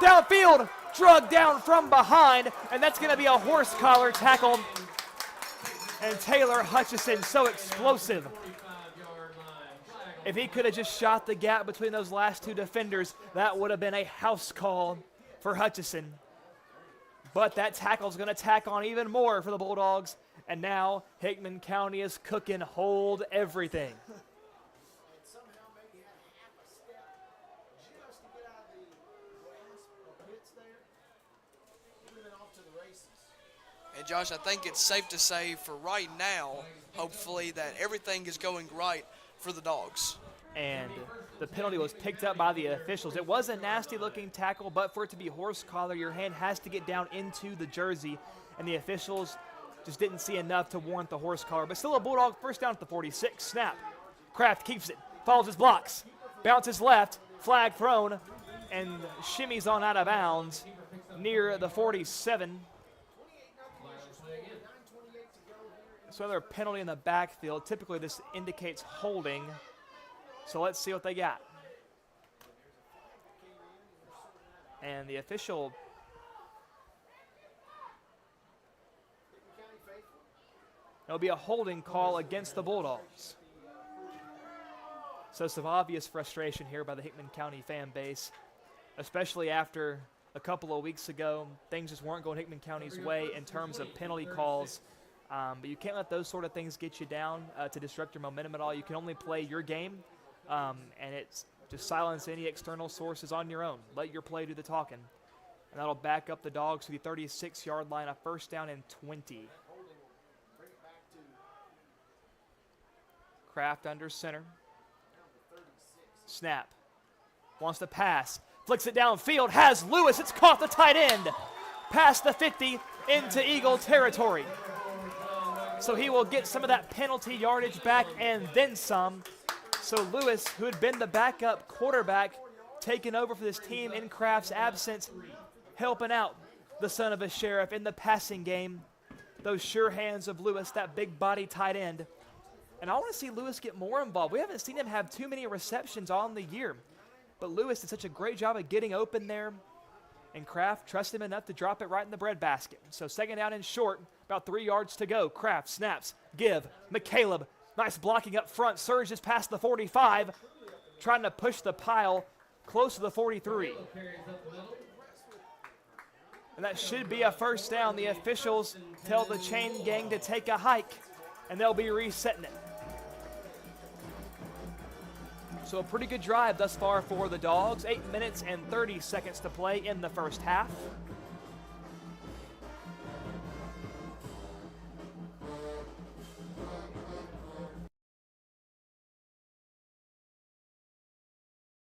Downfield, drug down from behind, and that's going to be a horse collar tackle. And Taylor Hutchison, so explosive. If he could have just shot the gap between those last 2 defenders, that would have been a house call for Hutchison. But that tackle is going to tack on even more for the Bulldogs. And now Hickman County is cooking, hold everything. And somehow maybe had half a step just to get out of the grasp or pits there. Would have been off to the races. And Josh, I think it's safe to say for right now, hopefully, that everything is going right for the Dogs. And the penalty was picked up by the officials. It was a nasty-looking tackle, but for it to be horse collar, your hand has to get down into the jersey, and the officials just didn't see enough to warrant the horse collar. But still a Bulldog first down at the 46. Snap. Kraft keeps it, follows his blocks, bounces left, flag thrown, and shimmies on out of bounds near the 47. So another penalty in the backfield. Typically this indicates holding. So let's see what they got. And the official, it'll be a holding call against the Bulldogs. So some obvious frustration here by the Hickman County fan base, especially after a couple of weeks ago, things just weren't going Hickman County's way in terms of penalty calls. But you can't let those sort of things get you down to disrupt your momentum at all. You can only play your game, and it's just silence any external sources on your own. Let your play do the talking. And that'll back up the Dogs to the 36-yard line, a first down and 20. Kraft under center. Snap. Wants to pass. Flicks it downfield. Has Lewis. It's caught the tight end. Past the 50 into Eagle territory. So he will get some of that penalty yardage back and then some. So Lewis, who had been the backup quarterback, taking over for this team in Kraft's absence, helping out the son of a sheriff in the passing game. Those sure hands of Lewis, that big body tight end. And I want to see Lewis get more involved. We haven't seen him have too many receptions on the year. But Lewis did such a great job of getting open there. And Kraft trusted him enough to drop it right in the breadbasket. So second down and short, about 3 yards to go. Kraft snaps, give, McCaleb, nice blocking up front, surges past the 45, trying to push the pile close to the 43. And that should be a first down. The officials tell the chain gang to take a hike, and they'll be resetting it. So a pretty good drive thus far for the Dogs. 8 minutes and 30 seconds to play in the first half.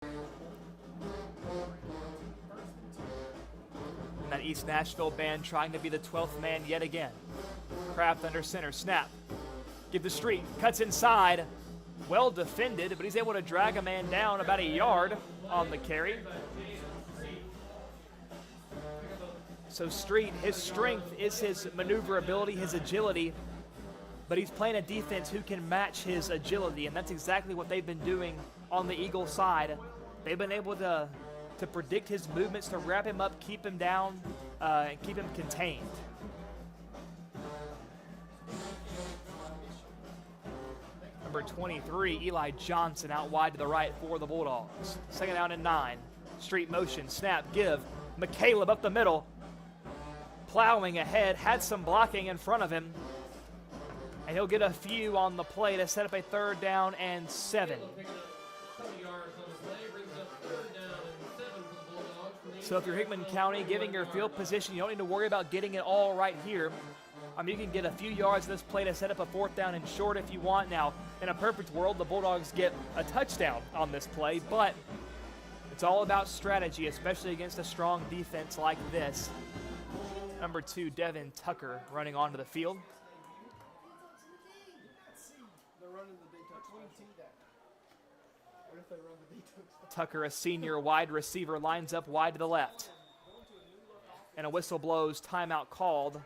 And that East Nashville band trying to be the 12th man yet again. Kraft under center, snap. Give the street, cuts inside. Well defended, but he's able to drag a man down about a yard on the carry. So Street, his strength is his maneuverability, his agility, but he's playing a defense who can match his agility, and that's exactly what they've been doing on the Eagle side. They've been able to predict his movements, to wrap him up, keep him down, and keep him contained. Number 23, Eli Johnson, out wide to the right for the Bulldogs. Second down and 9. Street motion, snap, give. McCaleb up the middle, plowing ahead, had some blocking in front of him, and he'll get a few on the play to set up a 3rd down and 7. So if you're Hickman County, giving your field position, you don't need to worry about getting it all right here. You can get a few yards of this play to set up a 4th down and short if you want. Now, in a perfect world, the Bulldogs get a touchdown on this play, but it's all about strategy, especially against a strong defense like this. Number 2, Devin Tucker, running onto the field. Tucker, a senior wide receiver, lines up wide to the left. And a whistle blows, timeout called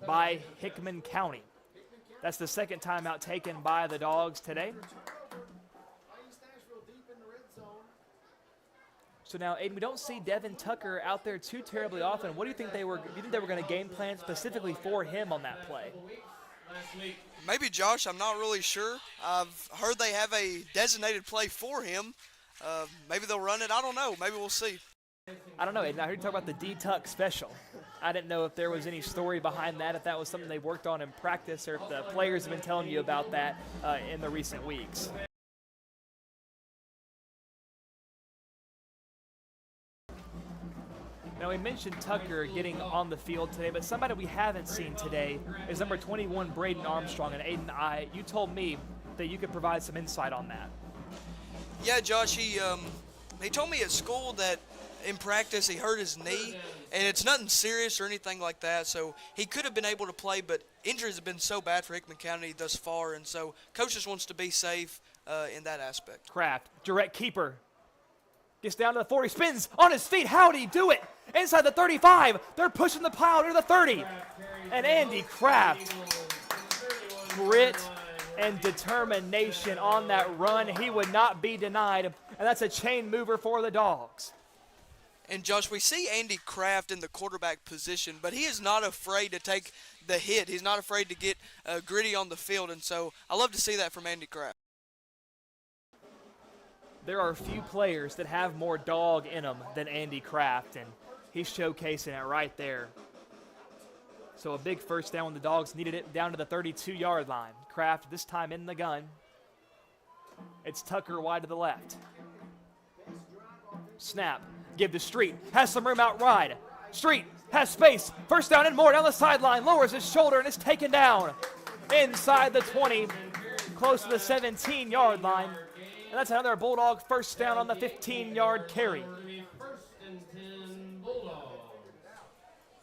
by Hickman County. That's the 2nd timeout taken by the Dogs today. So now, Aiden, we don't see Devin Tucker out there too terribly often. What do you think they were? Do you think they were going to game plan specifically for him on that play? Maybe, Josh. I'm not really sure. I've heard they have a designated play for him. Maybe they'll run it. I don't know. Maybe we'll see. I don't know, Aiden. I heard you talk about the D-Tuck special. I didn't know if there was any story behind that, if that was something they worked on in practice, or if the players have been telling you about that in the recent weeks. Now, we mentioned Tucker getting on the field today, but somebody we haven't seen today is number 21, Braden Armstrong. And Aiden, you told me that you could provide some insight on that. Yeah, Josh, he told me at school that in practice he hurt his knee, and it's nothing serious or anything like that, so he could have been able to play, but injuries have been so bad for Hickman County thus far, and so coach just wants to be safe in that aspect. Kraft, direct keeper, gets down to the 40, spins on his feet. How'd he do it? Inside the 35, they're pushing the pile to the 30, and Andy Kraft, grit and determination on that run. He would not be denied, and that's a chain mover for the Dogs. And, Josh, we see Andy Kraft in the quarterback position, but he is not afraid to take the hit. He's not afraid to get gritty on the field, and so I love to see that from Andy Kraft. There are few players that have more dog in them than Andy Kraft, and he's showcasing it right there. So a big 1st down when the Dogs needed it, down to the 32-yard line. Kraft this time in the gun. It's Tucker wide to the left. Snap. Give to Street. Has some room out wide. Street has space. 1st down and more down the sideline. Lowers his shoulder and is taken down inside the 20, close to the 17-yard line. And that's another Bulldog 1st down on the 15-yard carry.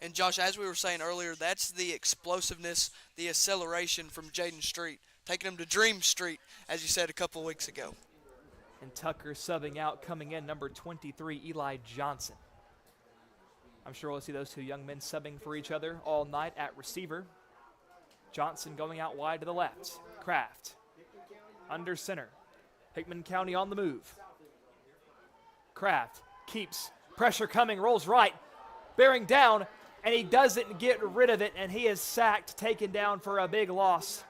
And, Josh, as we were saying earlier, that's the explosiveness, the acceleration from Jaden Street, taking him to Dream Street, as you said a couple of weeks ago. And Tucker subbing out, coming in, number 23, Eli Johnson. I'm sure we'll see those two young men subbing for each other all night at receiver. Johnson going out wide to the left. Kraft under center. Hickman County on the move. Kraft keeps pressure coming, rolls right, bearing down, and he doesn't get rid of it, and he is sacked, taken down for a big loss.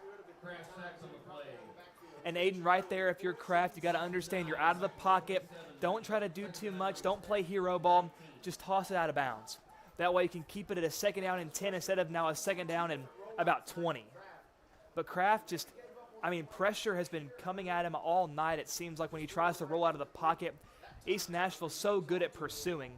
And Aiden, right there, if you're Kraft, you got to understand you're out of the pocket. Don't try to do too much. Don't play hero ball. Just toss it out of bounds. That way you can keep it at a 2nd down and 10 instead of now a 2nd down and about 20. But Kraft just, pressure has been coming at him all night. It seems like when he tries to roll out of the pocket. East Nashville's so good at pursuing.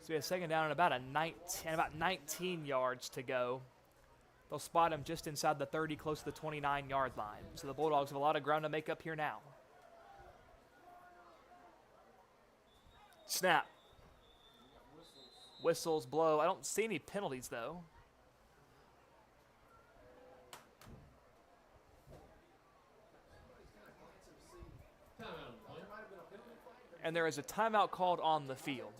So we have 2nd down and about 19 yards to go. They'll spot him just inside the 30, close to the 29-yard line. So the Bulldogs have a lot of ground to make up here now. Snap. Whistles blow. I don't see any penalties, though. And there is a timeout called on the field.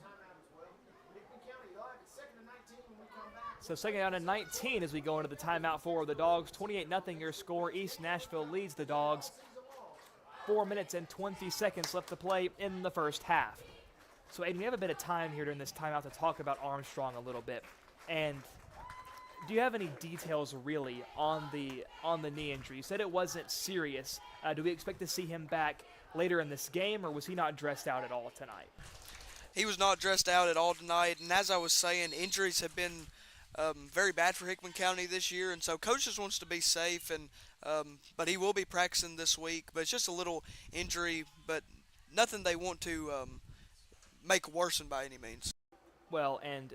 So 2nd down and 19 as we go into the timeout for the Dogs. 28-0 your score. East Nashville leads the Dogs 4 minutes and 20 seconds left to play in the first half. So, Aiden, we have a bit of time here during this timeout to talk about Armstrong a little bit. And do you have any details really on the knee injury? You said it wasn't serious. Do we expect to see him back later in this game, or was he not dressed out at all tonight? He was not dressed out at all tonight, and as I was saying, injuries have been very bad for Hickman County this year, and so Coach just wants to be safe, and but he will be practicing this week. But it's just a little injury, but nothing they want to make worsen by any means. Well, and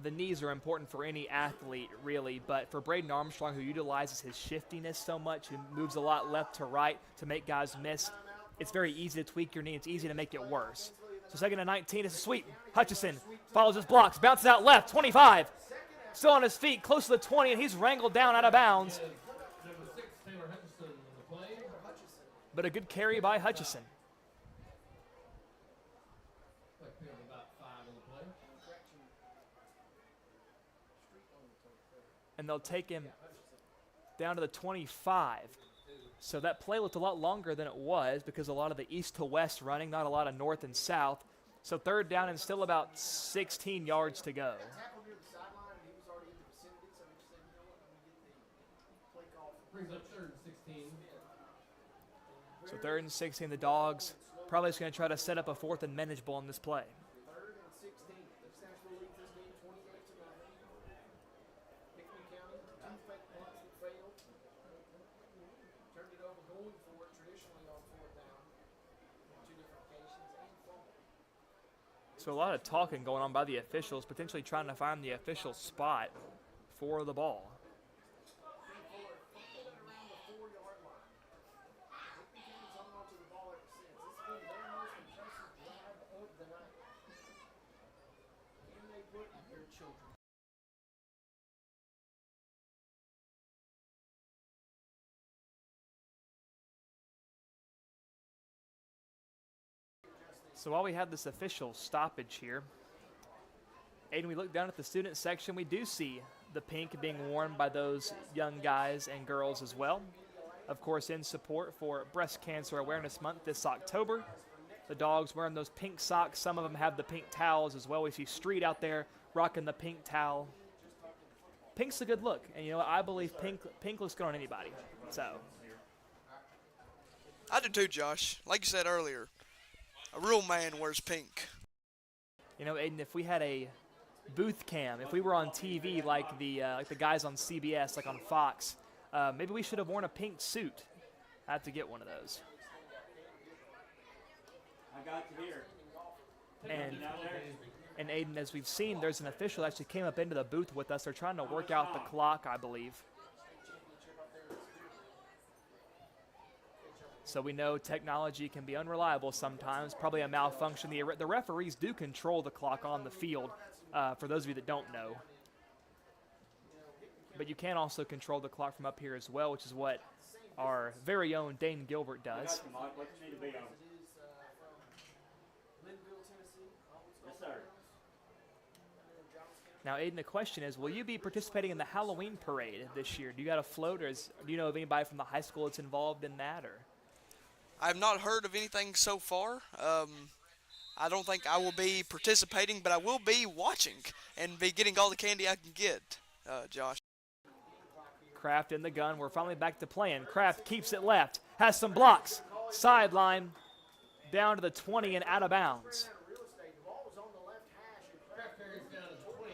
the knees are important for any athlete, really, but for Braden Armstrong, who utilizes his shiftiness so much, who moves a lot left to right to make guys miss, it's very easy to tweak your knee. It's easy to make it worse. So second and 19, it's a sweep. Hutchison follows his blocks, bounces out left, 25. Still on his feet, close to the 20, and he's wrangled down out of bounds. Number 6, Taylor Hutchison on the play. But a good carry by Hutchison. Like pick up about 5 on the play. And they'll take him down to the 25. So that play looked a lot longer than it was because a lot of the east to west running, not a lot of north and south. So third down and still about 16 yards to go. Brings up 3rd and 16. So 3rd and 16, the Dogs probably just going to try to set up a 4th and manageable on this play. 3rd and 16. Nashville leads this game 28-0. Hickman County, 2 fake punts that failed. Turned it over going for it traditionally on 4th down. 2 different occasions and fumble. So a lot of talking going on by the officials, potentially trying to find the official spot for the ball. So while we have this official stoppage here, Aiden, we look down at the student section, we do see the pink being worn by those young guys and girls as well. Of course, in support for Breast Cancer Awareness Month this October. The Dogs wearing those pink socks. Some of them have the pink towels as well. We see Street out there rocking the pink towel. Pink's a good look, and you know what? I believe pink looks good on anybody. So I do too, Josh. Like you said earlier, a real man wears pink. you know, Aiden, if we had a booth cam, if we were on TV like the guys on CBS, like on Fox, maybe we should have worn a pink suit. I have to get one of those. I got you here. And Aiden, as we've seen, there's an official that actually came up into the booth with us. They're trying to work out the clock, I believe. So we know technology can be unreliable sometimes, probably a malfunction. The referees do control the clock on the field, for those of you that don't know. But you can also control the clock from up here as well, which is what our very own Dane Gilbert does. What you need to be on? Yes, sir. Now, Aiden, the question is, will you be participating in the Halloween parade this year? Do you got a float, or do you know of anybody from the high school that's involved in that? Or I've not heard of anything so far. I don't think I will be participating, but I will be watching and be getting all the candy I can get, Josh. Kraft in the gun. We're finally back to playing. Kraft keeps it left, has some blocks, sideline, down to the 20 and out of bounds.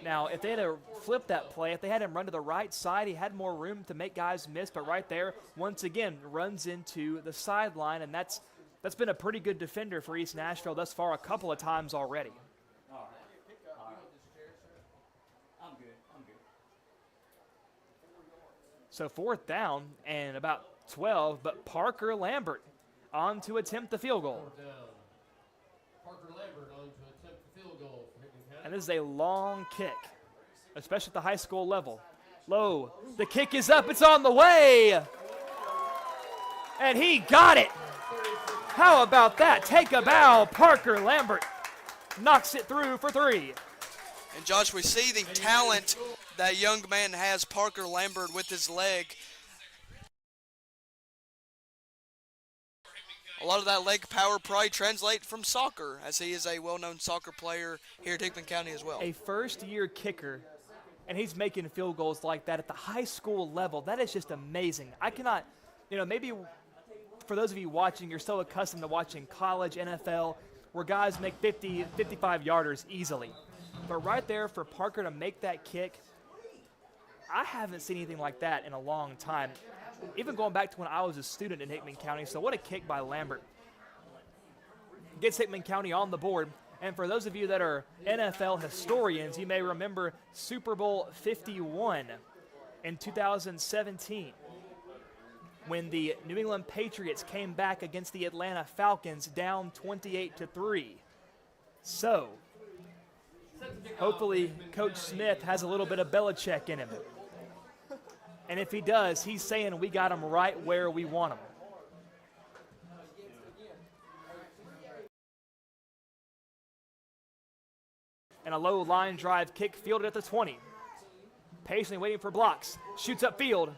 Now, if they had flipped that play, if they had him run to the right side, he had more room to make guys miss, but right there, once again, runs into the sideline, and that's been a pretty good defender for East Nashville thus far a couple of times already. All right. I'm good. So 4th down and about 12, but Parker Lambert on to attempt the field goal. 4th down. Parker Lambert on to attempt the field goal for Hickman County. And this is a long kick, especially at the high school level. Low, the kick is up, it's on the way. And he got it. How about that? Take a bow. Parker Lambert knocks it through for 3. And Josh, we see the talent that young man has, Parker Lambert, with his leg. a lot of that leg power probably translate from soccer, as he is a well-known soccer player here at Hickman County as well. A first-year kicker, and he's making field goals like that at the high school level. That is just amazing. I cannot, maybe for those of you watching, you're so accustomed to watching college, NFL, where guys make 50, 55-yarders easily. But right there for Parker to make that kick, I haven't seen anything like that in a long time, even going back to when I was a student in Hickman County. So what a kick by Lambert. Gets Hickman County on the board. And for those of you that are NFL historians, you may remember Super Bowl 51 in 2017 when the New England Patriots came back against the Atlanta Falcons down 28-3. So hopefully Coach Smith has a little bit of Belichick in him. And if he does, he's saying we got him right where we want him. And a low line drive kick fielded at the 20. Patiently waiting for blocks. Shoots upfield.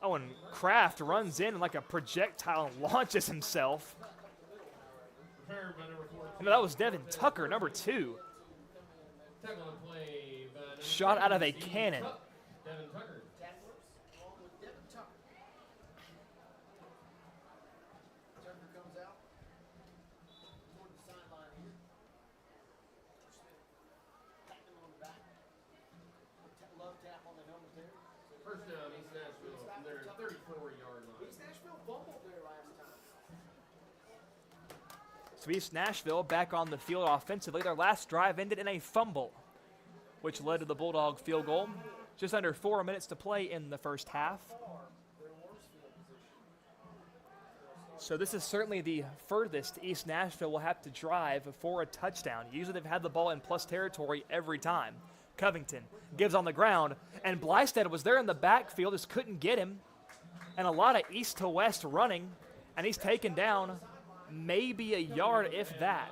Oh, and Kraft runs in like a projectile and launches himself. And that was Devin Tucker, number 2. Shot out of a cannon. Devin Tucker. Tucker comes out toward the sideline here. Tap him on the back. Love tap on the helmet there. First down, East Nashville from their 34-yard line. East Nashville fumbled there last time. So East Nashville back on the field offensively. Their last drive ended in a fumble, which led to the Bulldog field goal. Just under 4 minutes to play in the first half. So this is certainly the furthest East Nashville will have to drive for a touchdown. Usually they've had the ball in plus territory every time. Covington gives on the ground, and Blystead was there in the backfield, just couldn't get him. And a lot of east to west running, and he's taken down maybe a yard, if that.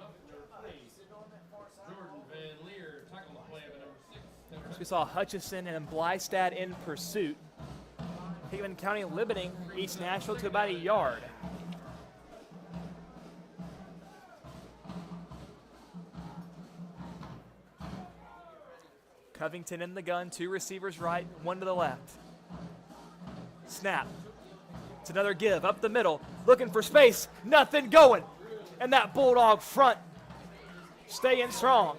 So we saw Hutchison and Blystead in pursuit. Hickman County limiting East Nashville to about a yard. Covington in the gun, 2 receivers right, 1 to the left. Snap. It's another give up the middle, looking for space, nothing going. And that Bulldog front staying strong.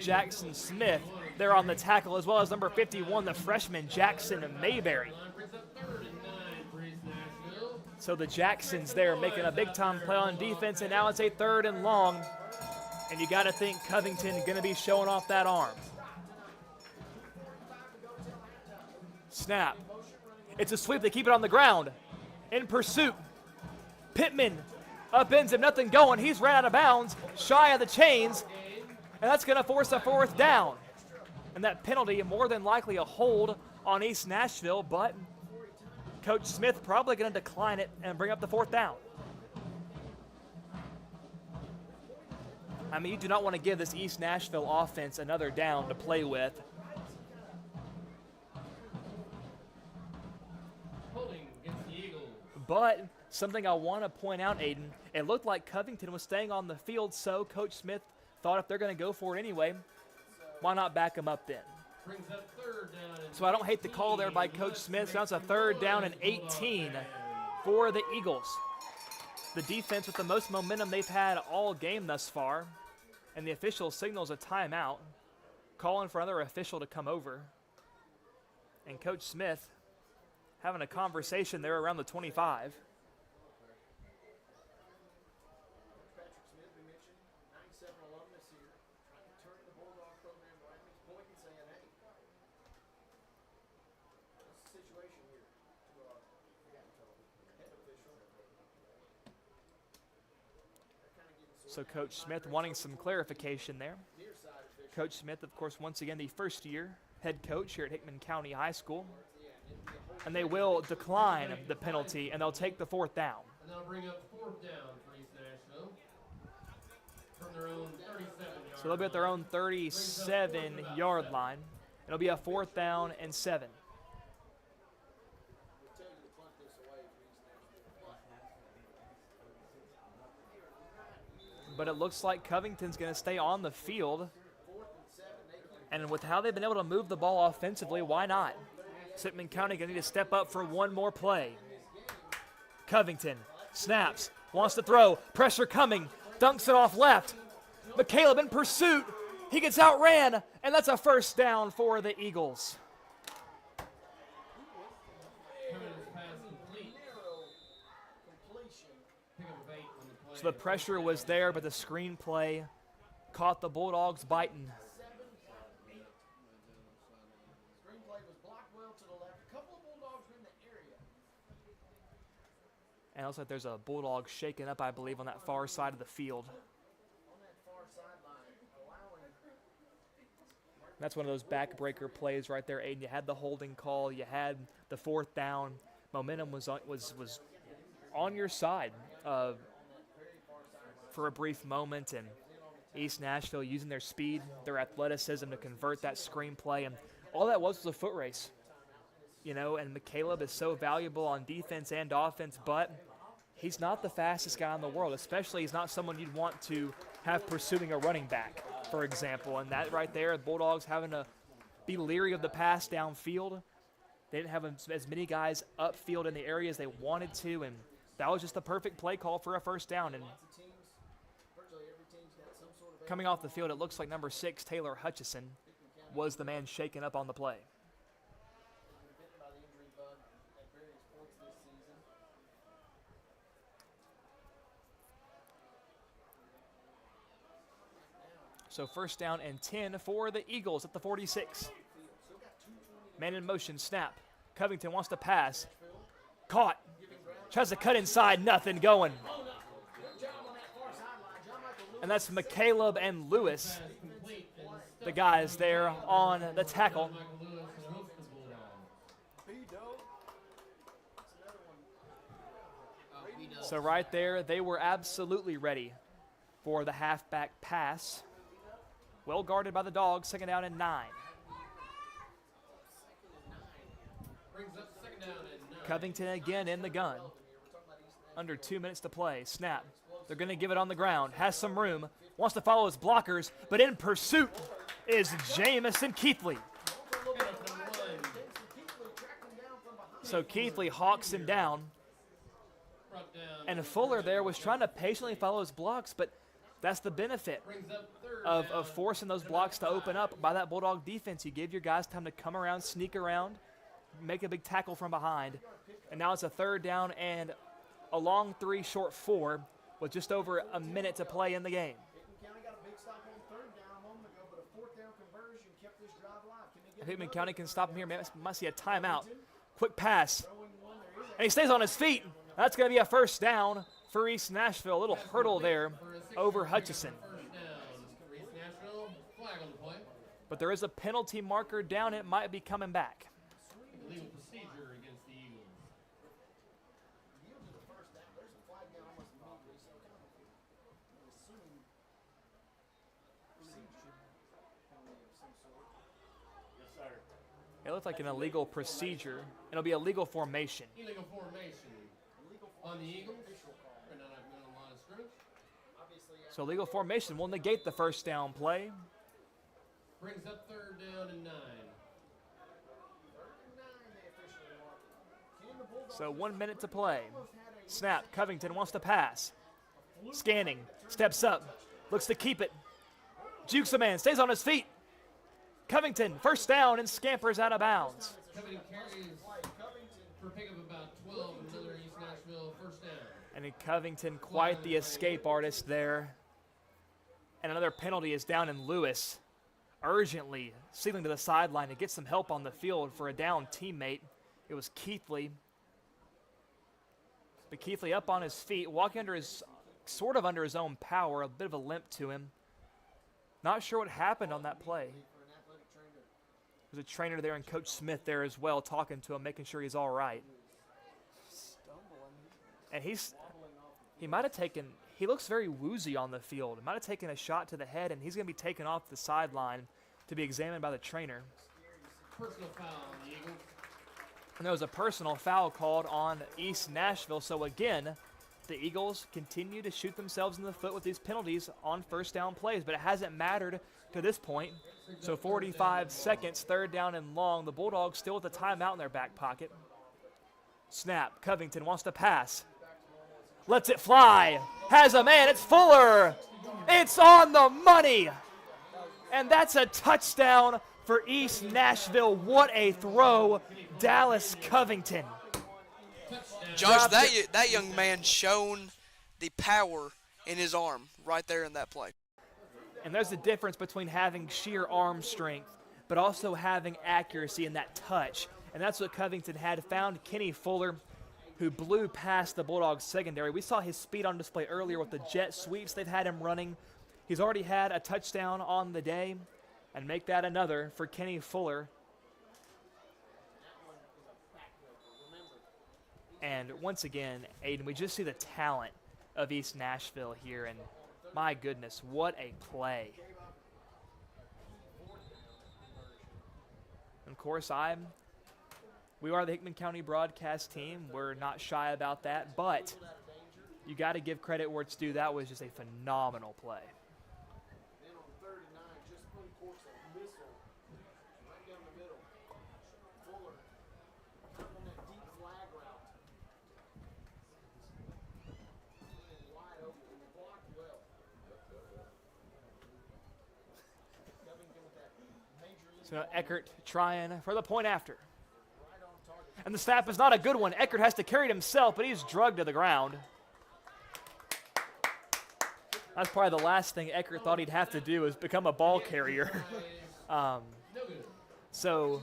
Jackson Smith there on the tackle, as well as number 51, the freshman Jackson Mayberry. So the Jacksons there making a big-time play on defense, and now it's a 3rd and long. And you got to think Covington going to be showing off that arm. Snap. It's a sweep. They keep it on the ground. In pursuit. Pittman upends him, nothing going. He's ran out of bounds, shy of the chains, and that's going to force a 4th down. And that penalty, more than likely a hold on East Nashville, but Coach Smith probably going to decline it and bring up the 4th down. I mean, you do not want to give this East Nashville offense another down to play with. But something I want to point out, Aiden, it looked like Covington was staying on the field, so Coach Smith thought if they're going to go for it anyway, why not back him up then? So I don't hate the call there by Coach Smith. So it's a 3rd down and 18 for the Eagles. The defense with the most momentum they've had all game thus far. And the official signals a timeout, calling for another official to come over. And Coach Smith having a conversation there around the 25. So Coach Smith wanting some clarification there. Coach Smith, of course, once again, the first-year head coach here at Hickman County High School. And they will decline the penalty, and they'll take the 4th down. And they'll bring up 4th down for East Nashville from their own 37-yard So they'll be at their own 37-yard line. It'll be a 4th down and 7. but it looks like Covington's going to stay on the field. And with how they've been able to move the ball offensively, why not? Hickman County going to need to step up for one more play. Covington snaps, wants to throw, pressure coming, dunks it off left. McCaleb in pursuit. He gets outran, and that's a first down for the Eagles. So the pressure was there, but the screenplay caught the Bulldogs biting. Screenplay was blocked well to the left. A couple of Bulldogs were in the area. And it looks like there's a Bulldog shaken up, I believe, on that far side of the field. On that far sideline, allowing That's one of those backbreaker plays right there, Aiden. You had the holding call. You had the fourth down. Momentum was on your side for a brief moment, and East Nashville using their speed, their athleticism to convert that screenplay, and all that was a foot race. You know, and McCaleb is so valuable on defense and offense, but he's not the fastest guy in the world, especially he's not someone you'd want to have pursuing a running back, for example. And that right there, the Bulldogs having to be leery of the pass downfield. They didn't have as many guys upfield in the areas they wanted to, and that was just the perfect play call for a first down. And coming off the field, it looks like number 6, Taylor Hutchison, was the man shaken up on the play. bitten by the injury bug at various points this season. So first down and 10 for the Eagles at the 46. Man in motion, snap. Covington wants to pass. Caught. Tries to cut inside, nothing going. And that's McCaleb and Lewis, the guys there on the tackle. So right there, they were absolutely ready for the halfback pass. Well guarded by the Dogs, second down and 9. Covington again in the gun. Under 2 minutes to play. Snap. They're going to give it on the ground. Has some room. Wants to follow his blockers, but in pursuit is Jamison Keithley. So Keithley hawks him down. And Fuller there was trying to patiently follow his blocks, but that's the benefit of forcing those blocks to open up by that Bulldog defense. You give your guys time to come around, sneak around, make a big tackle from behind. And now it's a third down and a long 3, short 4 with just over a minute to play in the game. Hickman County got a big stop on third down a moment ago, but a fourth down conversion kept this drive alive. Can they get Hickman County can stop him here. Must see a timeout. Quick pass. And he stays on his feet. That's going to be a first down for East Nashville. A little hurdle there over Hutchison. But there is a penalty marker down. It might be coming back. Legal procedure against the Eagles. Yes, sir. It looked like an illegal procedure. It'll be a legal formation. Illegal formation on the Eagles. Right now, I've been on a line of scrimmage. So legal formation will negate the first down play. Brings up third down and 9. So 1 minute to play. Snap. Covington wants to pass. Scanning. Steps up. Looks to keep it. Jukes a man. Stays on his feet. Covington, first down, and scampers out of bounds. Covington carries for a pick of about 12, another East Nashville first down. And in Covington, quite the escape artist there. And another penalty is down in Lewis. Urgently sealing to the sideline to get some help on the field for a down teammate. It was Keithley. But Keithley up on his feet, walking under his, sort of under his own power, a bit of a limp to him. Not sure what happened on that play. There's a trainer there and Coach Smith there as well, talking to him, making sure he's all right. And he might have taken, he looks very woozy on the field. He might have taken a shot to the head, and he's going to be taken off the sideline to be examined by the trainer. Personal foul on the Eagles. And there was a personal foul called on East Nashville. So again, the Eagles continue to shoot themselves in the foot with these penalties on first down plays, but it hasn't mattered to this point. So 45 seconds, third down and long. The Bulldogs still with a timeout in their back pocket. Snap. Covington wants to pass. Lets it fly. Has a man. It's Fuller. It's on the money. And that's a touchdown for East Nashville. What a throw, Dallas Covington. Josh, that young man shown the power in his arm right there in that play. And there's a difference between having sheer arm strength, but also having accuracy in that touch. And that's what Covington had. Found Kenny Fuller, who blew past the Bulldogs secondary. We saw his speed on display earlier with the jet sweeps they've had him running. He's already had a touchdown on the day, and make that another for Kenny Fuller. And once again, Aiden, we just see the talent of East Nashville here, and my goodness, what a play. And of course, we are the Hickman County broadcast team. We're not shy about that, but you got to give credit where it's due. That was just a phenomenal play. Then on 39, just uncorks a missile right down the middle. Fuller, kind of on that deep flag route. And wide open, and blocked well. Covington with that major So now Eckert trying for the point after. And the snap is not a good one. Eckert has to carry it himself, but he's drugged to the ground. That's probably the last thing Eckert thought he'd have to do is become a ball carrier. So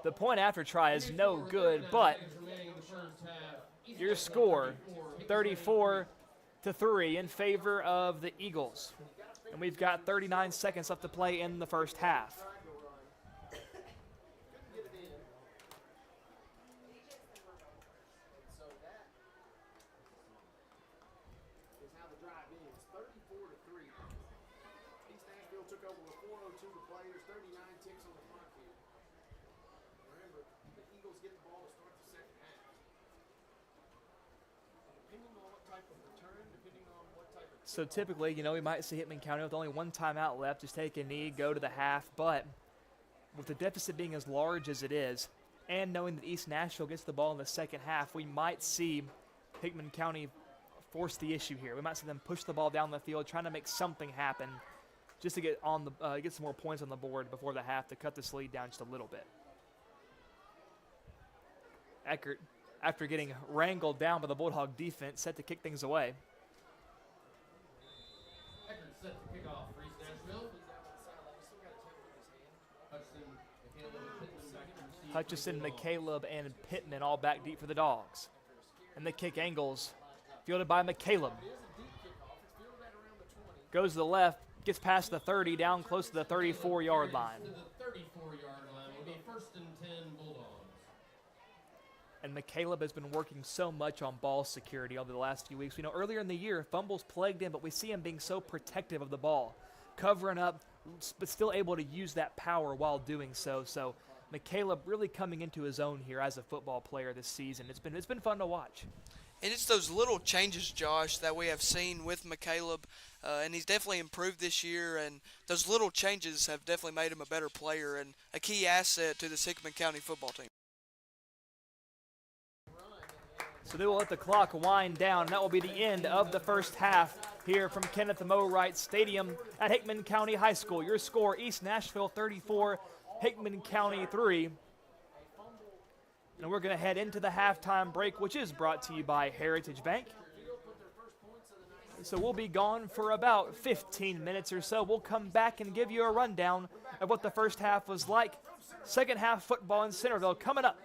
the point after try is no good, but your score, 34-3 in favor of the Eagles. And we've got 39 seconds left to play in the first half. took over with 4:02 to play. There's 39 ticks on the clock here. Remember, the Eagles get the ball to start the second half. Depending on what type of return, depending on what type of... So typically, you know, we might see Hickman County with only one timeout left, just take a knee, go to the half. But with the deficit being as large as it is, and knowing that East Nashville gets the ball in the second half, we might see Hickman County force the issue here. We might see them push the ball down the field, trying to make something happen, just to get on the get some more points on the board before the half to cut this lead down just a little bit. Eckert, after getting wrangled down by the Bulldog defense, set to kick things away. Eckert set to kick off for East Nashville. Hutchison, McCaleb, and Pittman all back deep for the Dogs. And the kick angles, fielded by McCaleb. Goes to the left, gets past the 30, down close to the 34-yard line. To the 34-yard line will be 1st and 10 Bulldogs. And McCaleb has been working so much on ball security over the last few weeks. We know earlier in the year, fumbles plagued him, but we see him being so protective of the ball, covering up, but still able to use that power while doing so. So McCaleb really coming into his own here as a football player this season. It's been fun to watch. And it's those little changes, Josh, that we have seen with McCaleb, and he's definitely improved this year, and those little changes have definitely made him a better player and a key asset to the Hickman County football team. So they will let the clock wind down, and that will be the end of the first half here from Kenneth Moe Wright Stadium at Hickman County High School. Your score, East Nashville 34, Hickman County 3. And we're going to head into the halftime break, which is brought to you by Heritage Bank. So we'll be gone for about 15 minutes or so. We'll come back and give you a rundown of what the first half was like. Second half football in Centerville coming up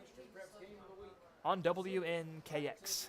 on WNKX.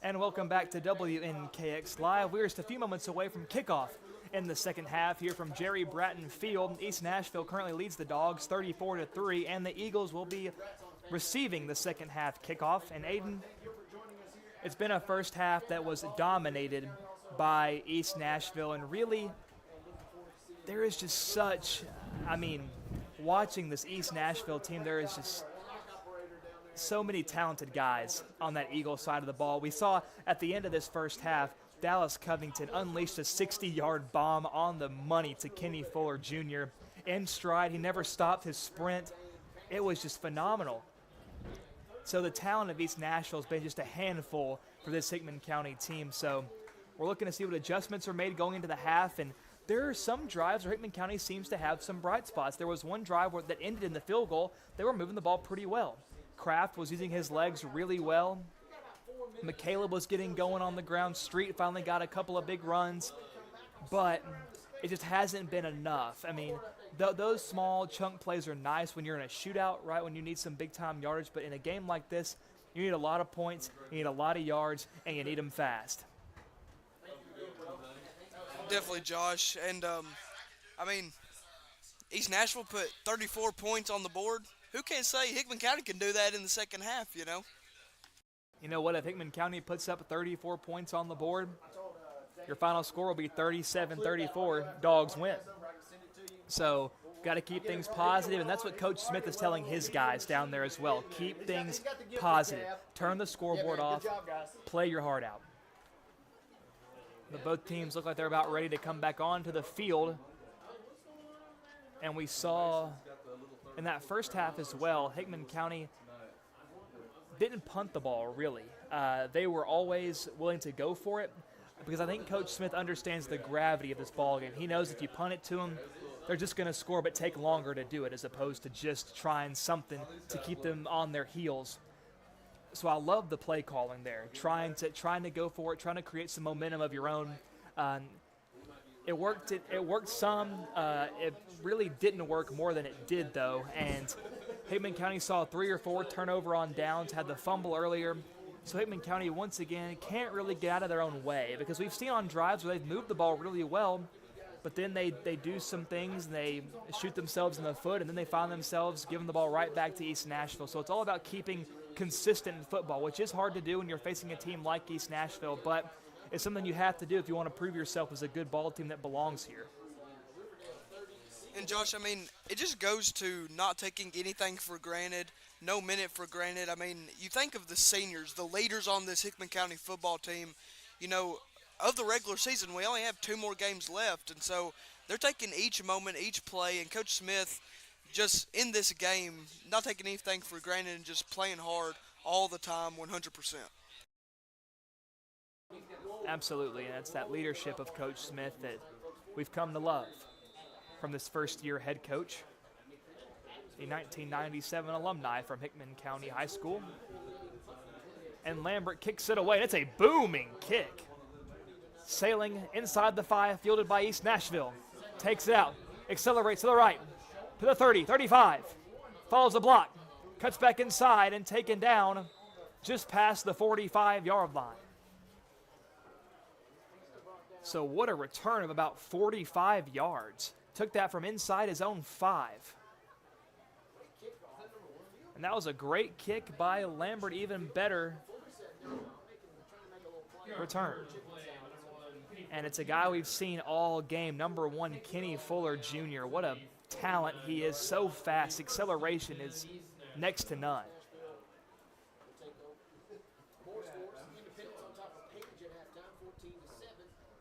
And welcome back to WNKX Live. We're just a few moments away from kickoff in the second half here from Jerry Bratton Field. East Nashville currently leads the Dogs 34-3, and the Eagles will be receiving the second half kickoff. And Aiden, it's been a first half that was dominated by East Nashville, and really there is just such, watching this East Nashville team, there is just so many talented guys on that Eagle side of the ball. We saw at the end of this first half, Dallas Covington unleashed a 60-yard bomb on the money to Kenny Fuller Jr. in stride. He never stopped his sprint. It was just phenomenal. So the talent of East Nashville has been just a handful for this Hickman County team. So we're looking to see what adjustments are made going into the half. And there are some drives where Hickman County seems to have some bright spots. There was one drive that ended in the field goal. They were moving the ball pretty well. Kraft was using his legs really well. McCaleb was getting going on the ground. Street finally got a couple of big runs, but it just hasn't been enough. Those small chunk plays are nice when you're in a shootout, right, when you need some big-time yardage, but in a game like this, you need a lot of points, you need a lot of yards, and you need them fast. Definitely, Josh. And, East Nashville put 34 points on the board. Who can say Hickman County can do that in the second half, you know? You know what? If Hickman County puts up 34 points on the board, your final score will be 37-34. Dogs win. So got to keep things positive, and that's what Coach Smith is telling his guys down there as well. Keep things positive. Turn the scoreboard off. Play your heart out. But both teams look like they're about ready to come back onto the field. And we saw in that first half as well, Hickman County didn't punt the ball, really. They were always willing to go for it because I think Coach Smith understands the gravity of this ball game. He knows if you punt it to them, they're just going to score but take longer to do it as opposed to just trying something to keep them on their heels. So I love the play calling there, trying to go for it, trying to create some momentum of your own. It worked. It worked some. It really didn't work more than it did, though. And Hickman County saw 3 or 4 turnover on downs, had the fumble earlier. So Hickman County, once again, can't really get out of their own way because we've seen on drives where they've moved the ball really well, but then they do some things and they shoot themselves in the foot, and then they find themselves giving the ball right back to East Nashville. So it's all about keeping consistent in football, which is hard to do when you're facing a team like East Nashville, but it's something you have to do if you want to prove yourself as a good ball team that belongs here. And Josh, it just goes to not taking anything for granted, no minute for granted. You think of the seniors, the leaders on this Hickman County football team. You know, of the regular season, we only have 2 more games left, and so they're taking each moment, each play, and Coach Smith just in this game, not taking anything for granted and just playing hard all the time, 100%. Absolutely, and that's that leadership of Coach Smith that we've come to love from this first-year head coach, a 1997 alumni from Hickman County High School. And Lambert kicks it away, and it's a booming kick. Sailing inside the 5, fielded by East Nashville. Takes it out, accelerates to the right, to the 30, 35, follows the block, cuts back inside, and taken down just past the 45-yard line. So what a return of about 45 yards. Took that from inside his own 5. And that was a great kick by Lambert, even better return. And it's a guy we've seen all game, number 1, Kenny Fuller Jr. What a talent he is, so fast. Acceleration is next to none.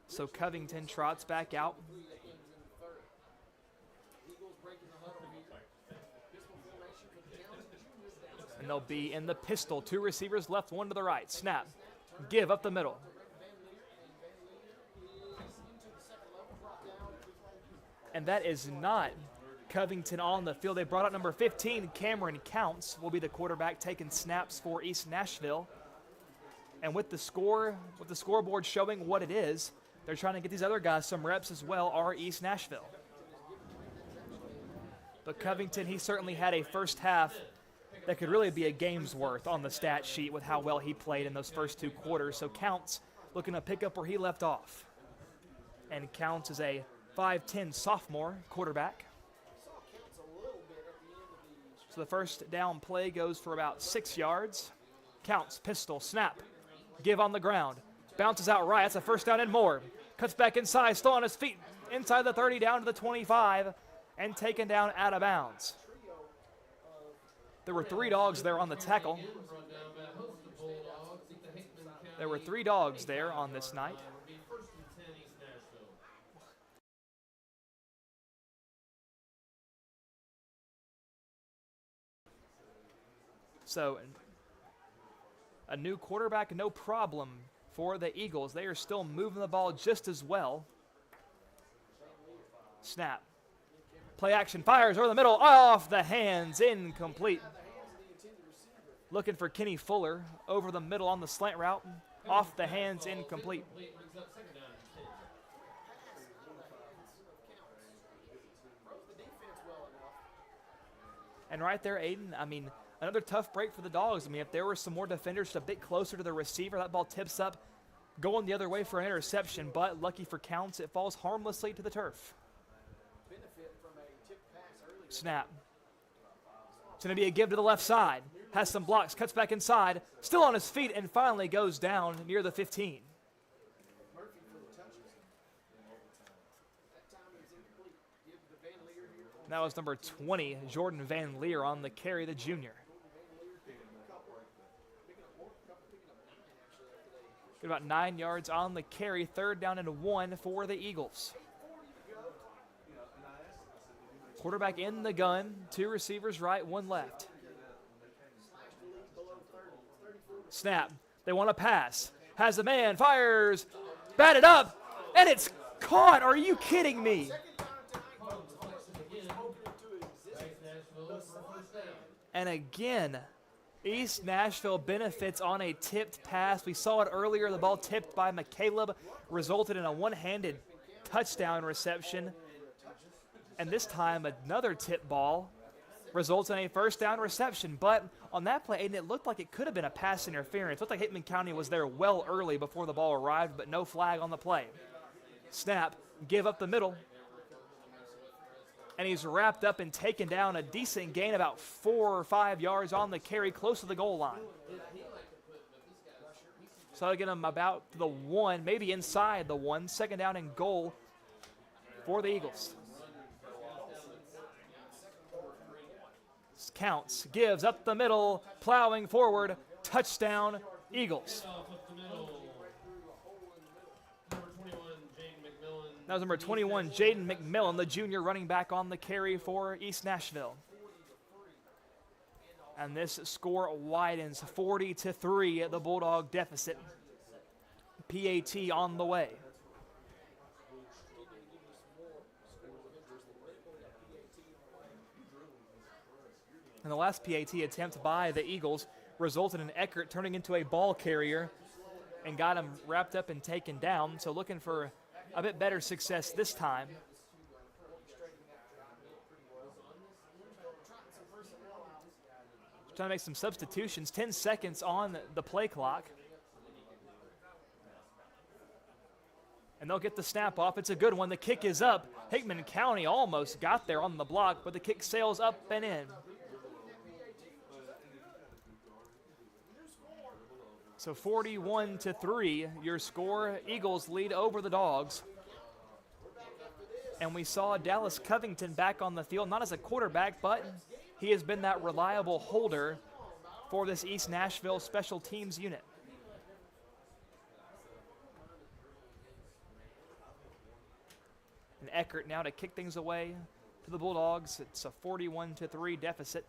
So Covington trots back out. And they'll be in the pistol. 2 receivers left, 1 to the right. Snap. Give up the middle. And that is not Covington on the field. They brought out number 15, Cameron Counts, will be the quarterback taking snaps for East Nashville. And with the scoreboard showing what it is, they're trying to get these other guys some reps as well, are East Nashville. But Covington, he certainly had a first half that could really be a game's worth on the stat sheet with how well he played in those first 2 quarters. So Counts looking to pick up where he left off. And Counts is a 5'10" sophomore quarterback. So the first down play goes for about 6 yards. Counts, pistol, snap, give on the ground. Bounces out right. That's a first down and more. Cuts back inside, still on his feet. Inside the 30, down to the 25, and taken down out of bounds. There were 3 dogs there on the tackle. There were 3 dogs there on this night. So a new quarterback, no problem for the Eagles. They are still moving the ball just as well. Snap. Play action, fires over the middle, off the hands, incomplete. Looking for Kenny Fuller over the middle on the slant route, off the hands, incomplete. And right there, Aiden, I mean, another tough break for the Dogs. I mean, if there were some more defenders just a bit closer to the receiver, that ball tips up, going the other way for an interception, but lucky for Counts, it falls harmlessly to the turf. Snap. It's going to be a give to the left side. Has some blocks, cuts back inside, still on his feet, and finally goes down near the 15. That was number 20, Jordan Van Leer on the carry, the junior. Get about 9 yards on the carry, 3rd down and 1 for the Eagles. Quarterback in the gun, 2 receivers right, 1 left. Snap. They want to pass. Has a man, fires, batted up, and it's caught. Are you kidding me? And again, East Nashville benefits on a tipped pass. We saw it earlier. The ball tipped by McCaleb resulted in a one-handed touchdown reception. And this time, another tip ball results in a first down reception. But on that play, Aiden, it looked like it could have been a pass interference. It looked like Hickman County was there well early before the ball arrived, but no flag on the play. Snap, give up the middle. And he's wrapped up and taken down, a decent gain, about 4 or 5 yards on the carry, close to the goal line. So I'll get him about the 1, maybe inside the 1, 2nd down and goal for the Eagles. Counts, gives up the middle, plowing forward, touchdown, Eagles. That was number 21, Jaden McMillan, the junior running back on the carry for East Nashville. And this score widens 40-3, the Bulldog deficit. PAT on the way. And the last PAT attempt by the Eagles resulted in Eckert turning into a ball carrier and got him wrapped up and taken down. So looking for a bit better success this time. Trying to make some substitutions. 10 seconds on the play clock. And they'll get the snap off. It's a good one. The kick is up. Hickman County almost got there on the block, but the kick sails up and in. So 41-3, your score. Eagles lead over the Dogs. And we saw Dallas Covington back on the field, not as a quarterback, but he has been that reliable holder for this East Nashville special teams unit. And Eckert now to kick things away to the Bulldogs. It's a 41-3 deficit.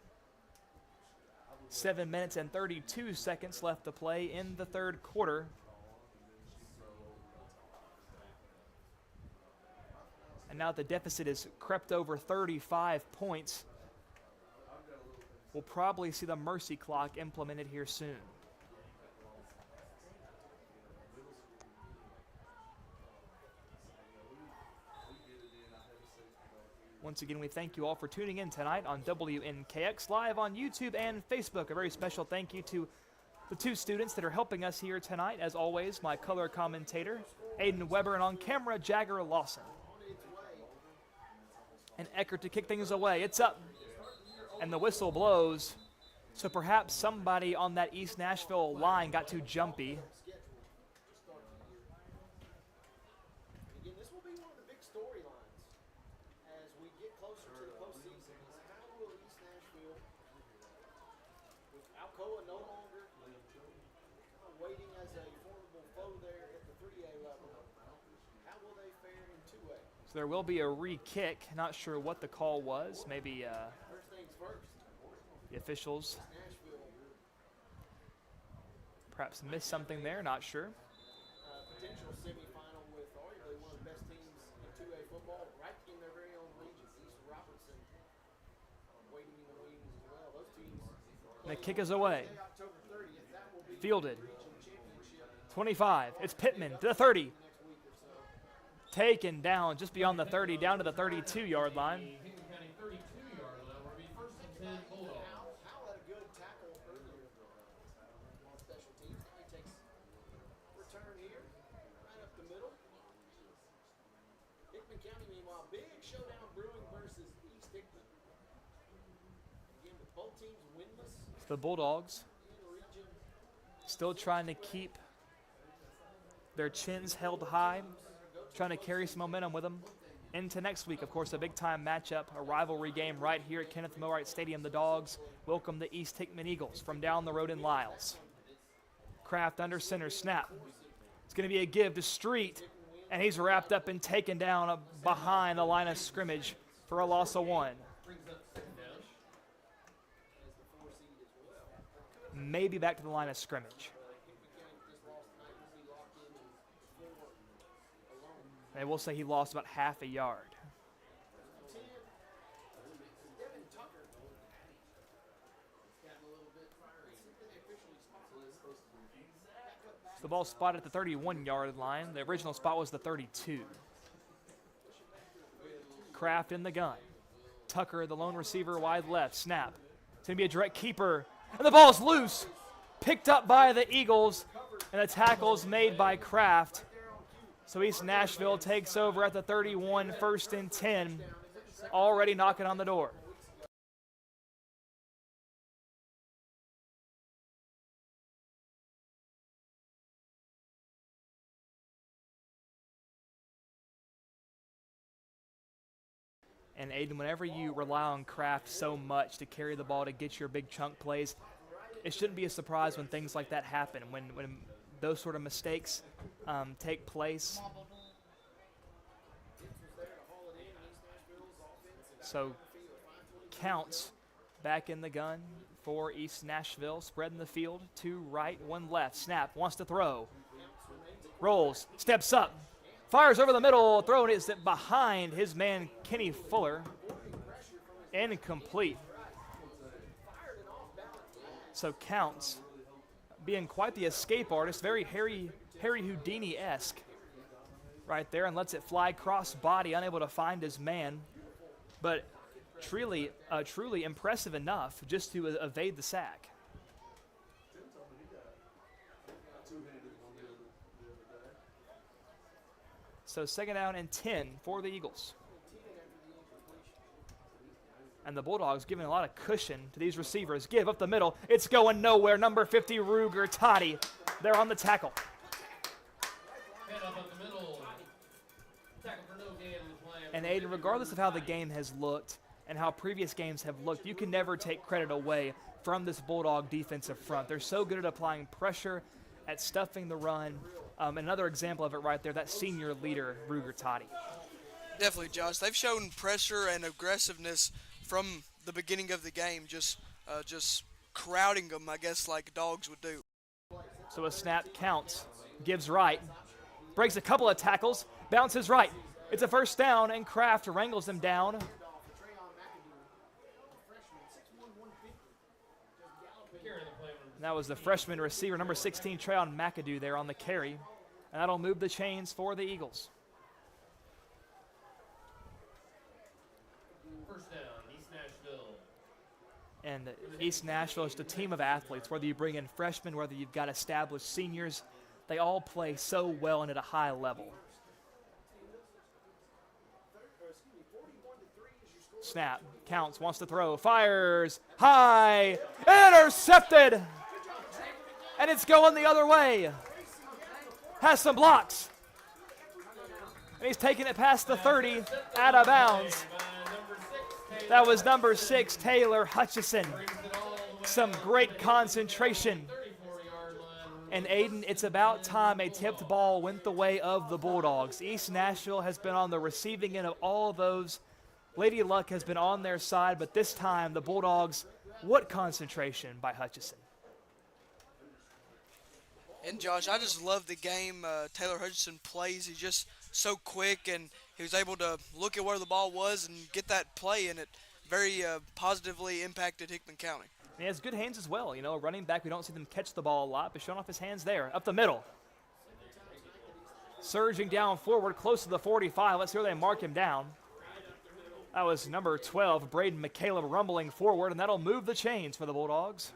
7 minutes and 32 seconds left to play in the 3rd quarter. And now the deficit has crept over 35 points. We'll probably see the mercy clock implemented here soon. Once again, we thank you all for tuning in tonight on WNKX Live on YouTube and Facebook. A very special thank you to the two students that are helping us here tonight. As always, my color commentator, Aiden Weber, and on camera, Jagger Lawson. And Eckert to kick things away. It's up, and the whistle blows. So perhaps somebody on that East Nashville line got too jumpy. Again, this will be one of the big storylines as we get closer to the postseason. Is how will East Nashville, with Alcoa no longer waiting as a formidable foe there at the 3A level, how will they fare in 2A? So there will be a re-kick. Not sure what the call was. Maybe First things first, the officials Nashville perhaps missed something there. Not sure. potential semifinal with arguably one of the best teams in 2A football, right in their very own region. East Robertson waiting in the wings as well. Those teams. And the kick is away. October 30th, that will be Fielded. region championship 25. It's Pittman to the 30. next week or so. Taken down just beyond the 30, down to the 32-yard line. Hickman County 32-yard line. We'll be first and 10 Bulldogs. How had a good tackle earlier on special teams. Now he takes return here, right up the middle. Hickman County, meanwhile, big showdown brewing versus East Hickman. Again, with both teams winless The Bulldogs in region. still trying to keep their chins held high, trying to carry some momentum with them into next week. Of course, a big-time matchup, a rivalry game right here at Kenneth Millwright Stadium. The Dogs welcome the East Hickman Eagles from down the road in Lyles. Kraft under center, snap. It's going to be a give to Street, and he's wrapped up and taken down behind the line of scrimmage for a loss of 1. Maybe back to the line of scrimmage. And we'll say he lost about half a yard. So the ball spotted at the 31-yard line. The original spot was the 32. Kraft in the gun. Tucker, the lone receiver, wide left. Snap. It's going to be a direct keeper. And the ball's loose. Picked up by the Eagles. And the tackle's made by Kraft. So East Nashville takes over at the 31, first and 10. Already knocking on the door. And Aiden, whenever you rely on Kraft so much to carry the ball to get your big chunk plays, it shouldn't be a surprise when things like that happen, when those sort of mistakes take place. So counts back in the gun for East Nashville, spreading the field, 2 right, 1 left. Snap, wants to throw. Rolls, steps up. Fires over the middle, throwing it behind his man, Kenny Fuller. Incomplete. So counts, being quite the escape artist, very Harry Houdini-esque right there, and lets it fly cross body, unable to find his man. But truly impressive enough just to evade the sack. So 2nd down and 10 for the Eagles. And the Bulldogs giving a lot of cushion to these receivers. Give up the middle. It's going nowhere. Number 50, Ruger Toddy. They're on the tackle. Head up the middle. Tackle for no gain on the play. And Aiden, regardless of how the game has looked and how previous games have looked, you can never take credit away from this Bulldog defensive front. They're so good at applying pressure, at stuffing the run. Another example of it right there, that senior leader, Ruger Toddy. Definitely, Josh. They've shown pressure and aggressiveness from the beginning of the game, just crowding them, I guess, like dogs would do. So a snap counts, gives right, breaks a couple of tackles, bounces right. It's a first down, and Kraft wrangles him down. And that was the freshman receiver, number 16, Treyon McAdoo there on the carry. And that'll move the chains for the Eagles. First down, East Nashville. And East Nashville is a team of athletes. Whether you bring in freshmen, whether you've got established seniors, they all play so well and at a high level. Snap, counts, wants to throw, fires, high, intercepted! And it's going the other way. Has some blocks. And he's taking it past the 30, out of bounds. That was number 6, Taylor Hutchison. Some great concentration. And Aiden, it's about time a tipped ball went the way of the Bulldogs. East Nashville has been on the receiving end of all those. Lady Luck has been on their side, but this time the Bulldogs, what concentration by Hutchison. And Josh, I just love the game Taylor Hutchison plays. He's just so quick, and he was able to look at where the ball was and get that play, and it very positively impacted Hickman County. He has good hands as well. You know, running back, we don't see them catch the ball a lot, but showing off his hands there. Up the middle. Surging down forward, close to the 45. Let's see where they mark him down. That was number 12, Braden McCaleb, rumbling forward, and that'll move the chains for the Bulldogs.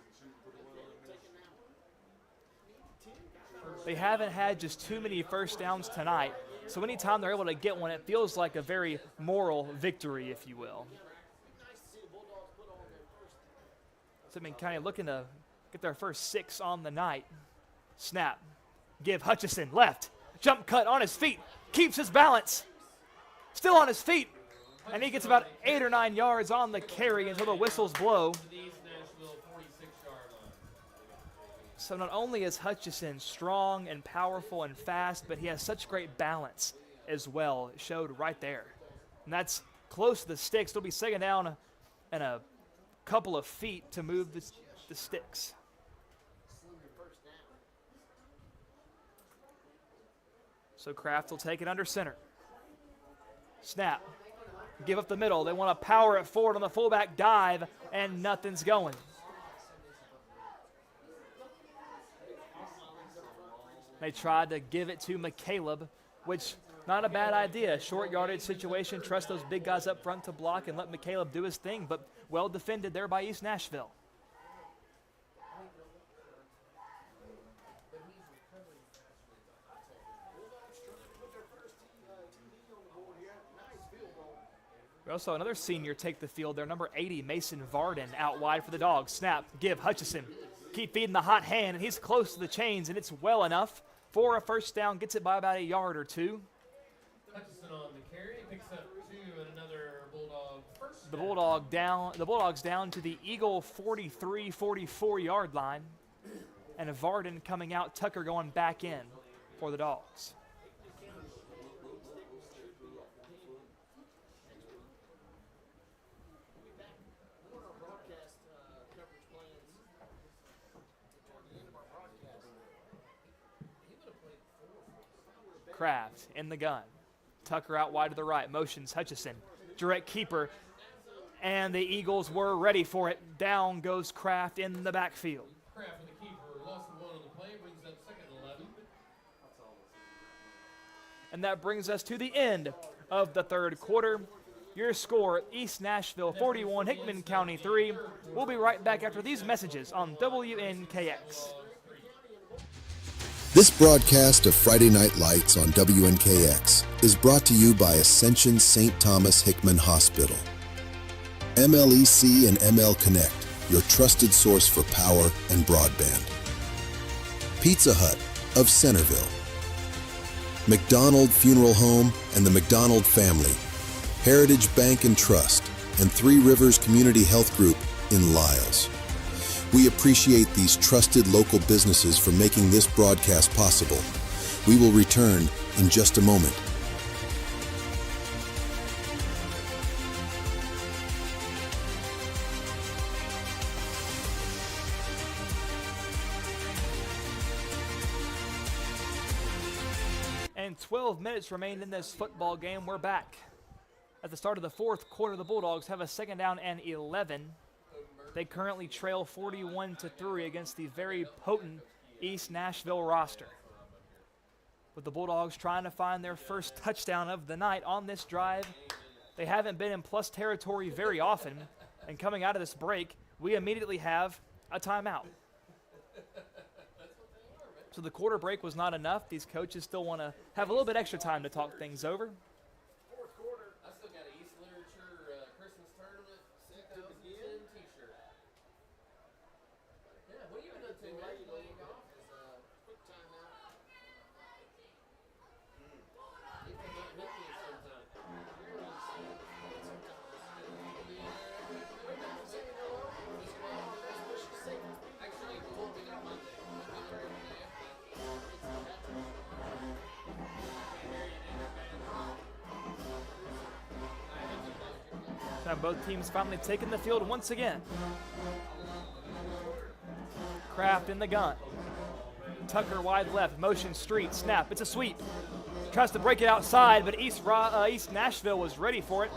They haven't had just too many first downs tonight, so anytime they're able to get one, it feels like a very moral victory, if you will. Hickman County looking to get their first 6 on the night. Snap. Give Hutchison left. Jump cut on his feet. Keeps his balance. Still on his feet. And he gets about 8 or 9 yards on the carry until the whistles blow. So not only is Hutchison strong and powerful and fast, but he has such great balance as well. It showed right there. And that's close to the sticks. It'll be second down and a couple of feet to move the sticks. So Kraft will take it under center. Snap. Give up the middle. They want to power it forward on the fullback dive, and nothing's going. They tried to give it to McCaleb, which not a bad idea. Short yardage situation. Trust those big guys up front to block and let McCaleb do his thing, but well defended there by East Nashville. We also saw another senior take the field there, number 80, Mason Varden, out wide for the Dogs. Snap, give Hutchison. Keep feeding the hot hand, and he's close to the chains, and it's well enough for a first down. Gets it by about a yard or two. Hutchison on the carry, picks up 2 and another Bulldog first The Bulldogs down to the Eagle 43, 44-yard line, and Varden coming out, Tucker going back in for the Dogs. Kraft in the gun. Tucker out wide to the right. Motions Hutchison. Direct keeper. And the Eagles were ready for it. Down goes Kraft in the backfield. Kraft with the keeper. Loss of 1 on the play. Brings up 2nd and 11. And that brings us to the end of the third quarter. Your score, East Nashville 41, Hickman County 3. We'll be right back after these messages on WNKX. This broadcast of Friday Night Lights on WNKX is brought to you by Ascension St. Thomas Hickman Hospital. MLEC and ML Connect, your trusted source for power and broadband. Pizza Hut of Centerville. McDonald Funeral Home and the McDonald Family. Heritage Bank and Trust, and Three Rivers Community Health Group in Lyles. We appreciate these trusted local businesses for making this broadcast possible. We will return in just a moment. And 12 minutes remain in this football game. We're back. At the start of the fourth quarter, the Bulldogs have a second down and 11. They currently trail 41-3 against the very potent East Nashville roster. With the Bulldogs trying to find their first touchdown of the night on this drive, They haven't been in plus territory very often, and coming out of this break, we immediately have a timeout. So the quarter break was not enough. These coaches still want to have a little bit extra time to talk things over. Fourth quarter. I still got an East Literature Christmas tournament set up again T-shirt. Yeah, what have you been up to, man? You playing golf? Quick timeout. You come out with me sometime. Actually, we'll be there Monday. We'll be there Now both teams finally taking the field once again. Kraft in the gun. Tucker wide left, motion street, snap, it's a sweep. Tries to break it outside, but East Nashville was ready for it.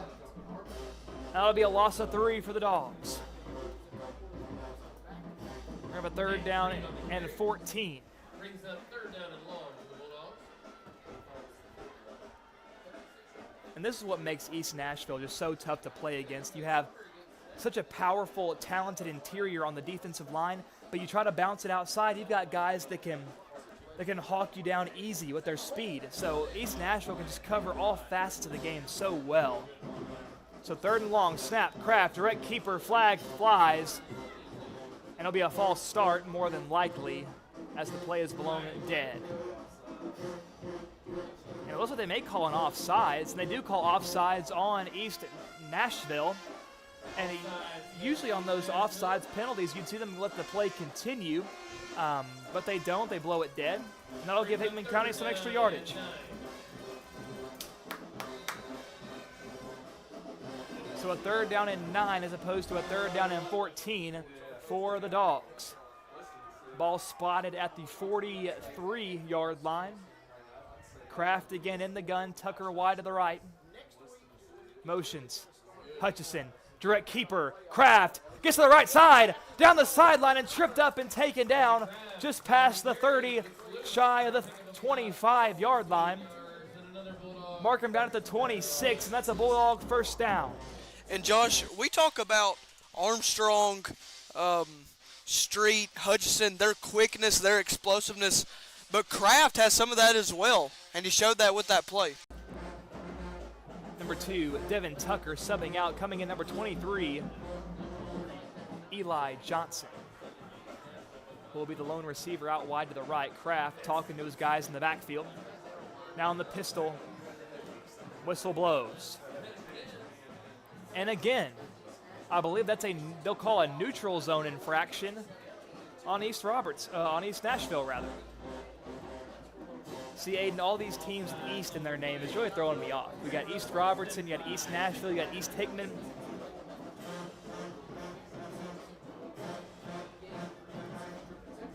That'll be a loss of 3 for the Dogs. We have a third down and 14. brings up third down and long for the Bulldogs. And this is what makes East Nashville just so tough to play against. You have such a powerful, talented interior on the defensive line, but you try to bounce it outside, you've got guys that can hawk you down easy with their speed. So East Nashville can just cover all facets of the game so well. So third and long, snap, Kraft, direct keeper, flag flies, and it'll be a false start more than likely as the play is blown dead. And it looks like they may call an offsides, and they do call offsides on East Nashville. And usually on those offsides penalties, you'd see them let the play continue, but they don't. They blow it dead, and that'll give Hickman County some extra yardage. So a third down and 9 as opposed to a third down and 14 for the Dogs. Ball spotted at the 43-yard line. Kraft again in the gun, Tucker wide to the right. Motions, Hutchison, direct keeper, Kraft, gets to the right side, down the sideline and tripped up and taken down just past the 30, shy of the 25-yard line. Mark him down at the 26, and that's a Bulldog first down. And Josh, we talk about Armstrong, Street, Hutchison, their quickness, their explosiveness, but Kraft has some of that as well, and he showed that with that play. Number 2, Devin Tucker subbing out, coming in number 23, Eli Johnson. Will be the lone receiver out wide to the right. Kraft talking to his guys in the backfield. Now in the pistol, whistle blows. And again, I believe they'll call a neutral zone infraction on East Nashville rather. See, Aiden, all these teams with East in their name is really throwing me off. We got East Robertson, you got East Nashville, you got East Hickman.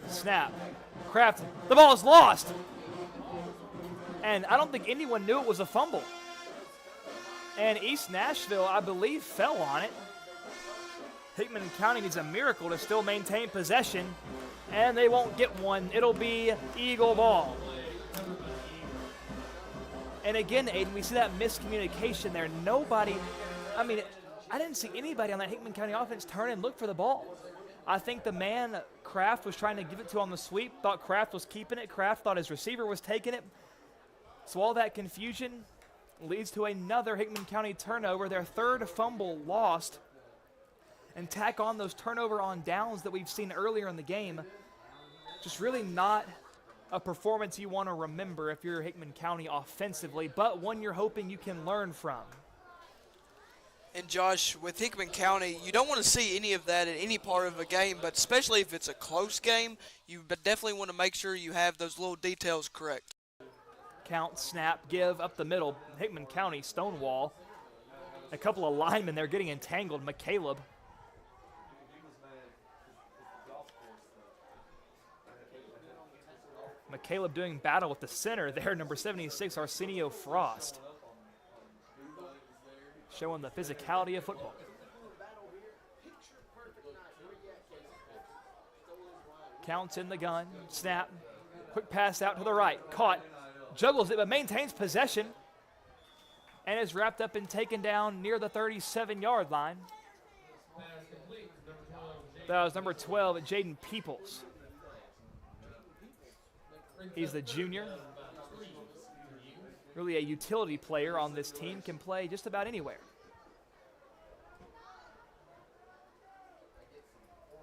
Snap. Kraft, the ball is lost. And I don't think anyone knew it was a fumble. And East Nashville, I believe, fell on it. Hickman County needs a miracle to still maintain possession, and they won't get one. It'll be Eagle ball. And again, Aiden, we see that miscommunication there. I didn't see anybody on that Hickman County offense turn and look for the ball. I think the man Kraft was trying to give it to on the sweep thought Kraft was keeping it. Kraft thought his receiver was taking it. So all that confusion leads to another Hickman County turnover, their third fumble lost, and tack on those turnover on downs that we've seen earlier in the game. Just really not a performance you want to remember if you're Hickman County offensively, but one you're hoping you can learn from. And Josh, with Hickman County, you don't want to see any of that in any part of a game, but especially if it's a close game, you definitely want to make sure you have those little details correct. Count, snap, give, up the middle. Hickman County, Stonewall. A couple of linemen there getting entangled. McCaleb. McCaleb doing battle with the center there, number 76, Arsenio Frost. Showing the physicality of football. Counts in the gun, snap, quick pass out to the right, caught, juggles it but maintains possession. and is wrapped up and taken down near the 37-yard line. Pass complete. Number 12, That was number 12, Jaden Peoples. He's the junior. Really a utility player on this team, can play just about anywhere.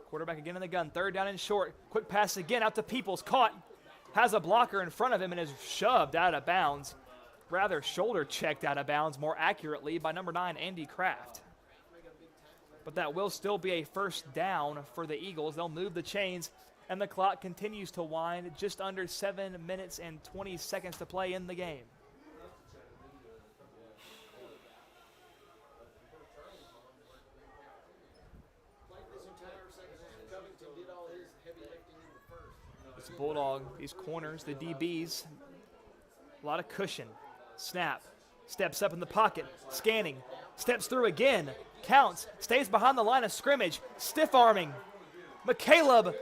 Quarterback again in the gun, third down and short. Quick pass again out to Peoples, caught. Has a blocker in front of him and is shoved out of bounds. Rather shoulder checked out of bounds more accurately by number 9, Andy Kraft. But that will still be a first down for the Eagles. They'll move the chains, and the clock continues to wind. Just under 7 minutes and 20 seconds to play in the game. This Bulldog, these corners, the DBs, a lot of cushion. Snap, steps up in the pocket, scanning, steps through again, counts, stays behind the line of scrimmage, stiff arming. McCaleb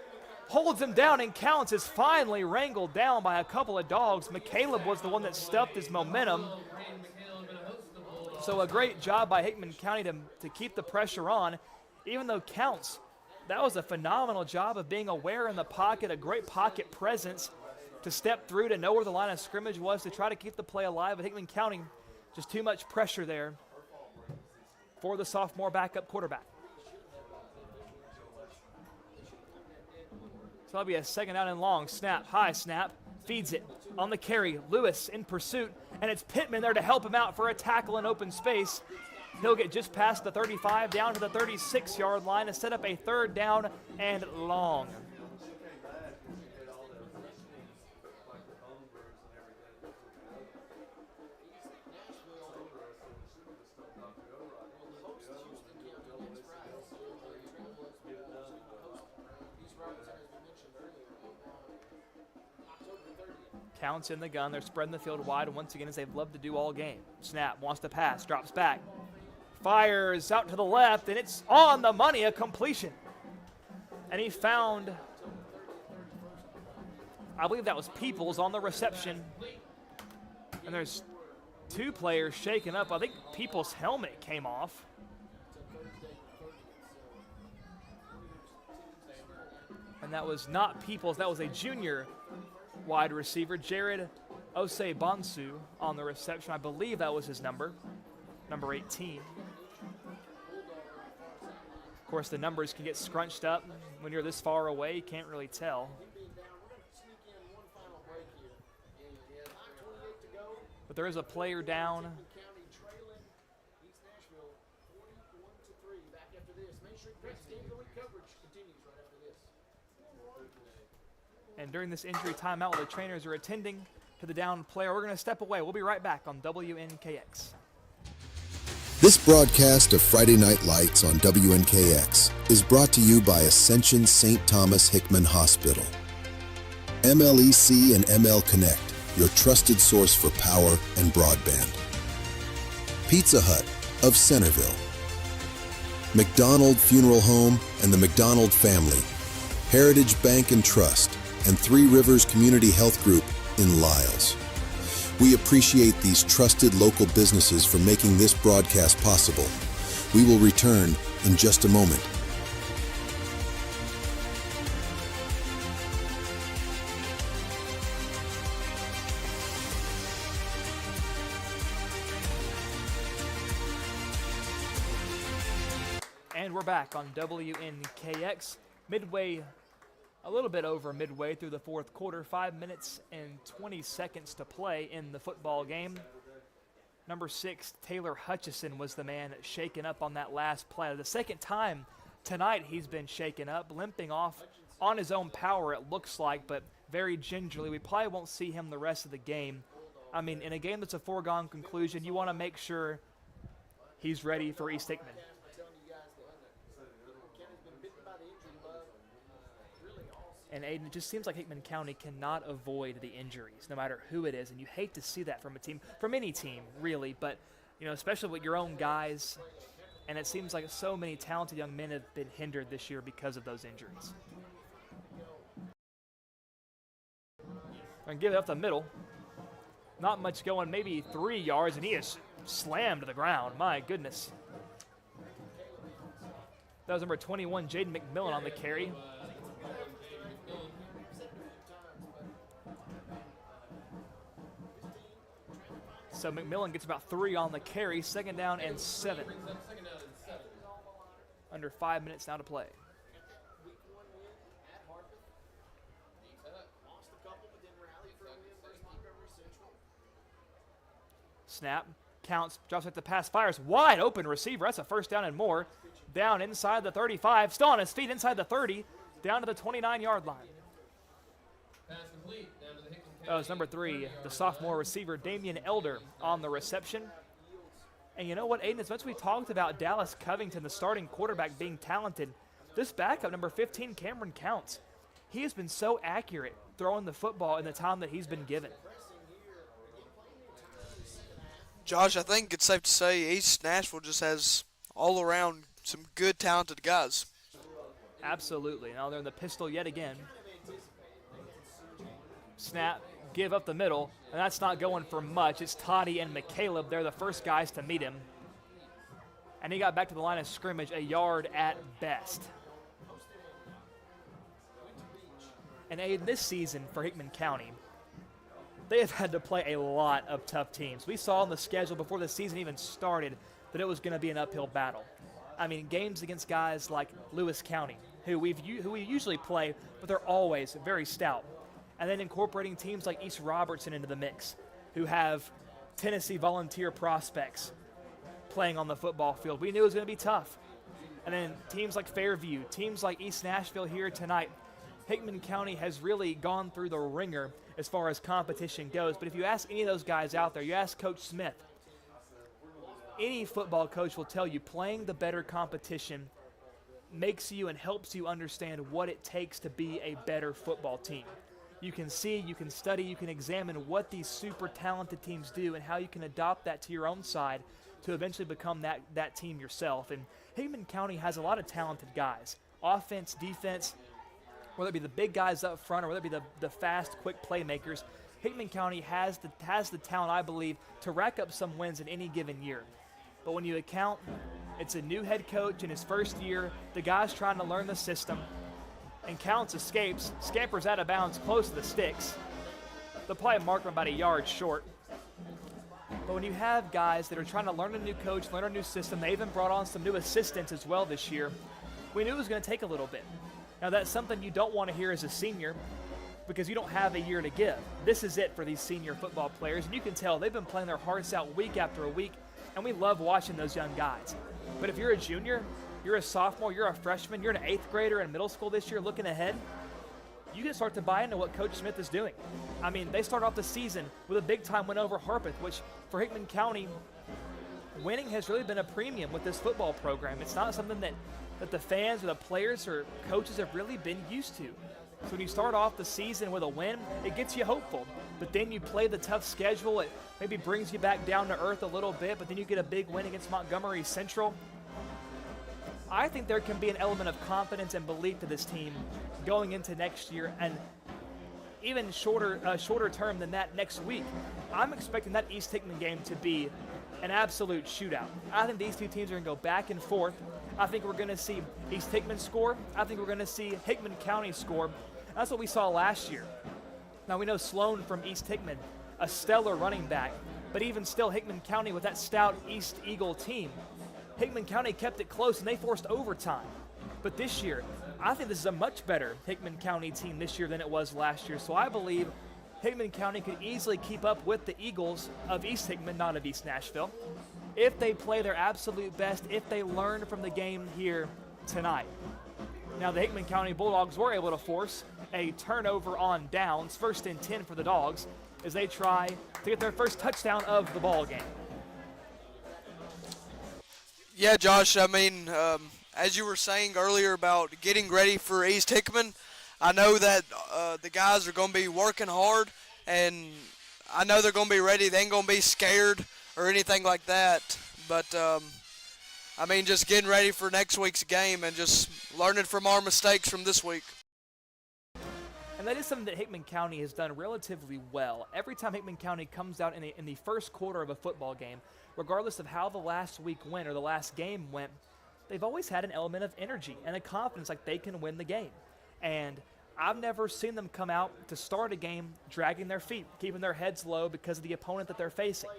holds him down and counts, is finally wrangled down by a couple of dogs. McCaleb was the one that stuffed his momentum. So a great job by Hickman County to keep the pressure on, even though counts. That was a phenomenal job of being aware in the pocket, a great pocket presence to step through, to know where the line of scrimmage was, to try to keep the play alive. But Hickman County, just too much pressure there for the sophomore backup quarterback. So that'll be a second down and long. Snap, high snap, feeds it on the carry. Lewis in pursuit, and it's Pittman there to help him out for a tackle in open space. He'll get just past the 35 down to the 36-yard line to set up a third down and long. Counts in the gun. They're spreading the field wide once again, as they've loved to do all game. Snap, wants to pass, drops back. Fires out to the left, and it's on the money, a completion. And he found, I believe that was Peoples on the reception. And there's two players shaken up. I think Peoples' helmet came off. And that was not Peoples, that was a junior wide receiver, Jared Osei-Bonsu, on the reception. I believe that was his number 18. Of course, the numbers can get scrunched up when you're this far away. You can't really tell. But there is a player down. And during this injury timeout, while the trainers are attending to the down player, we're going to step away. We'll be right back on WNKX. This broadcast of Friday Night Lights on WNKX is brought to you by Ascension St. Thomas Hickman Hospital. MLEC and ML Connect, your trusted source for power and broadband. Pizza Hut of Centerville. McDonald Funeral Home and the McDonald family. Heritage Bank and Trust, and Three Rivers Community Health Group in Lyles. We appreciate these trusted local businesses for making this broadcast possible. We will return in just a moment. And we're back on WNKX, a little bit over midway through the fourth quarter, 5 minutes and 20 seconds to play in the football game. Number 6, Taylor Hutchison, was the man shaken up on that last play. The second time tonight he's been shaken up, limping off on his own power, it looks like, but very gingerly. We probably won't see him the rest of the game. I mean, in a game that's a foregone conclusion, you want to make sure he's ready for East Hickman. And Aiden, it just seems like Hickman County cannot avoid the injuries, no matter who it is. And you hate to see that from a team, from any team, really. But, you know, especially with your own guys. And it seems like so many talented young men have been hindered this year because of those injuries. And give it up the middle. Not much going, maybe 3 yards. And he is slammed to the ground. My goodness. That was number 21, Jaden McMillan on the carry. So McMillan gets about 3 on the carry, 2nd down and 7. Under 5 minutes now to play. Week 1 win at Hartford. Lost a couple, but then rallied for a win versus Montgomery Central. Snap, counts, drops at the pass, fires, wide open receiver. That's a 1st down and more. Down inside the 35, still on his feet inside the 30, down to the 29-yard line. Pass complete. Down to the Hickman That was number 3, the sophomore receiver, Damian Elder, on the reception. And you know what, Aiden, as much as we talked about Dallas Covington, the starting quarterback, being talented, this backup, number 15, Cameron Counts, he has been so accurate throwing the football in the time that he's been given. Josh, I think it's safe to say East Nashville just has all around some good, talented guys. Absolutely. Now they're in the pistol yet again. Snap, give up the middle, and that's not going for much. It's Toddy and McCaleb. They're the first guys to meet him. And he got back to the line of scrimmage a yard at best. And Aiden, this season for Hickman County, they have had to play a lot of tough teams. We saw on the schedule before the season even started that it was going to be an uphill battle. I mean, games against guys like Lewis County, who we usually play, but they're always very stout. And then incorporating teams like East Robertson into the mix, who have Tennessee Volunteer prospects playing on the football field. We knew it was going to be tough. And then teams like Fairview, teams like East Nashville here tonight. Hickman County has really gone through the ringer as far as competition goes. But if you ask any of those guys out there, you ask Coach Smith, any football coach will tell you playing the better competition makes you and helps you understand what it takes to be a better football team. You can see, you can study, you can examine what these super talented teams do and how you can adopt that to your own side to eventually become that team yourself. And Hickman County has a lot of talented guys, offense, defense, whether it be the big guys up front or whether it be the fast, quick playmakers. Hickman County has the talent, I believe, to rack up some wins in any given year. But when you account, it's a new head coach in his first year, the guy's trying to learn the system, and Counts escapes, scampers out of bounds close to the sticks. The play marked him about a yard short. But when you have guys that are trying to learn a new coach, learn a new system, they even brought on some new assistants as well this year, we knew it was going to take a little bit. Now that's something you don't want to hear as a senior because you don't have a year to give. This is it for these senior football players, and you can tell they've been playing their hearts out week after week, and we love watching those young guys. But if you're a junior, you're a sophomore, you're a freshman, you're an 8th grader in middle school this year looking ahead, you can start to buy into what Coach Smith is doing. I mean, they started off the season with a big-time win over Harpeth, which for Hickman County, winning has really been a premium with this football program. It's not something that the fans or the players or coaches have really been used to. So when you start off the season with a win, it gets you hopeful. But then you play the tough schedule, it maybe brings you back down to earth a little bit, but then you get a big win against Montgomery Central. I think there can be an element of confidence and belief to this team going into next year, and even shorter term than that next week. I'm expecting that East Hickman game to be an absolute shootout. I think these two teams are going to go back and forth. I think we're going to see East Hickman score. I think we're going to see Hickman County score. That's what we saw last year. Now we know Sloan from East Hickman, a stellar running back, but even still Hickman County with that stout East Eagle team, Hickman County kept it close and they forced overtime. But this year, I think this is a much better Hickman County team this year than it was last year. So I believe Hickman County could easily keep up with the Eagles of East Hickman, not of East Nashville, if they play their absolute best, if they learn from the game here tonight. Now the Hickman County Bulldogs were able to force a turnover on downs, 1st and 10 for the Dogs, as they try to get their first touchdown of the ball game. Yeah, Josh, I mean, as you were saying earlier about getting ready for East Hickman, I know that the guys are going to be working hard, and I know they're going to be ready. They ain't going to be scared or anything like that. But, I mean, just getting ready for next week's game and just learning from our mistakes from this week. And that is something that Hickman County has done relatively well. Every time Hickman County comes out in the first quarter of a football game, regardless of how the last week went or the last game went, they've always had an element of energy and a confidence like they can win the game. And I've never seen them come out to start a game dragging their feet, keeping their heads low because of the opponent that they're facing.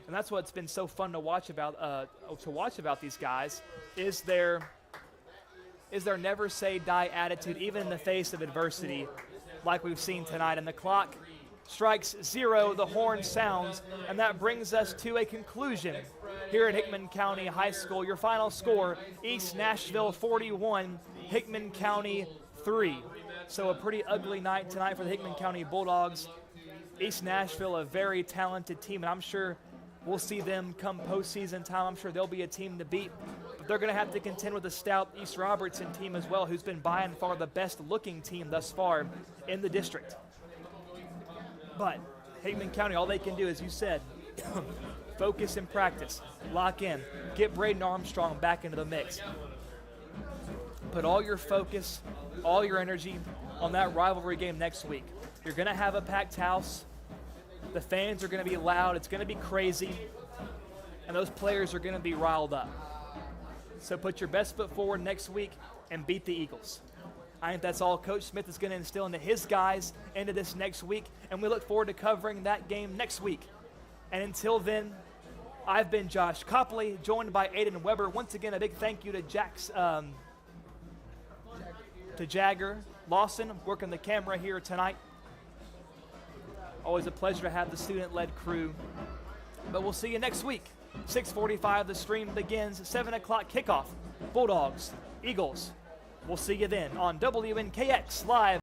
And that's what's been so fun to watch about these guys is their never say die attitude, even in the face of adversity, like we've seen tonight. And the clock strikes 0, the horn sounds, and that brings us to a conclusion here at Hickman County High School. Your final score, East Nashville 41, Hickman County 3. So a pretty ugly night tonight for the Hickman County Bulldogs. East Nashville, a very talented team, and I'm sure we'll see them come postseason time. I'm sure they'll be a team to beat. But they're going to have to contend with the stout East Robertson team as well, who's been by and far the best-looking team thus far in the district. But Hickman County, all they can do, as you said, focus and practice, lock in, get Braden Armstrong back into the mix. Put all your focus, all your energy on that rivalry game next week. You're going to have a packed house. The fans are going to be loud. It's going to be crazy. And those players are going to be riled up. So put your best foot forward next week and beat the Eagles. I think that's all Coach Smith is going to instill into his guys into this next week, and we look forward to covering that game next week. And until then, I've been Josh Copley, joined by Aiden Weber. Once again, a big thank you to Jagger Lawson, working the camera here tonight. Always a pleasure to have the student-led crew. But we'll see you next week. 6:45, the stream begins. 7 o'clock kickoff. Bulldogs, Eagles. We'll see you then on WNKX Live.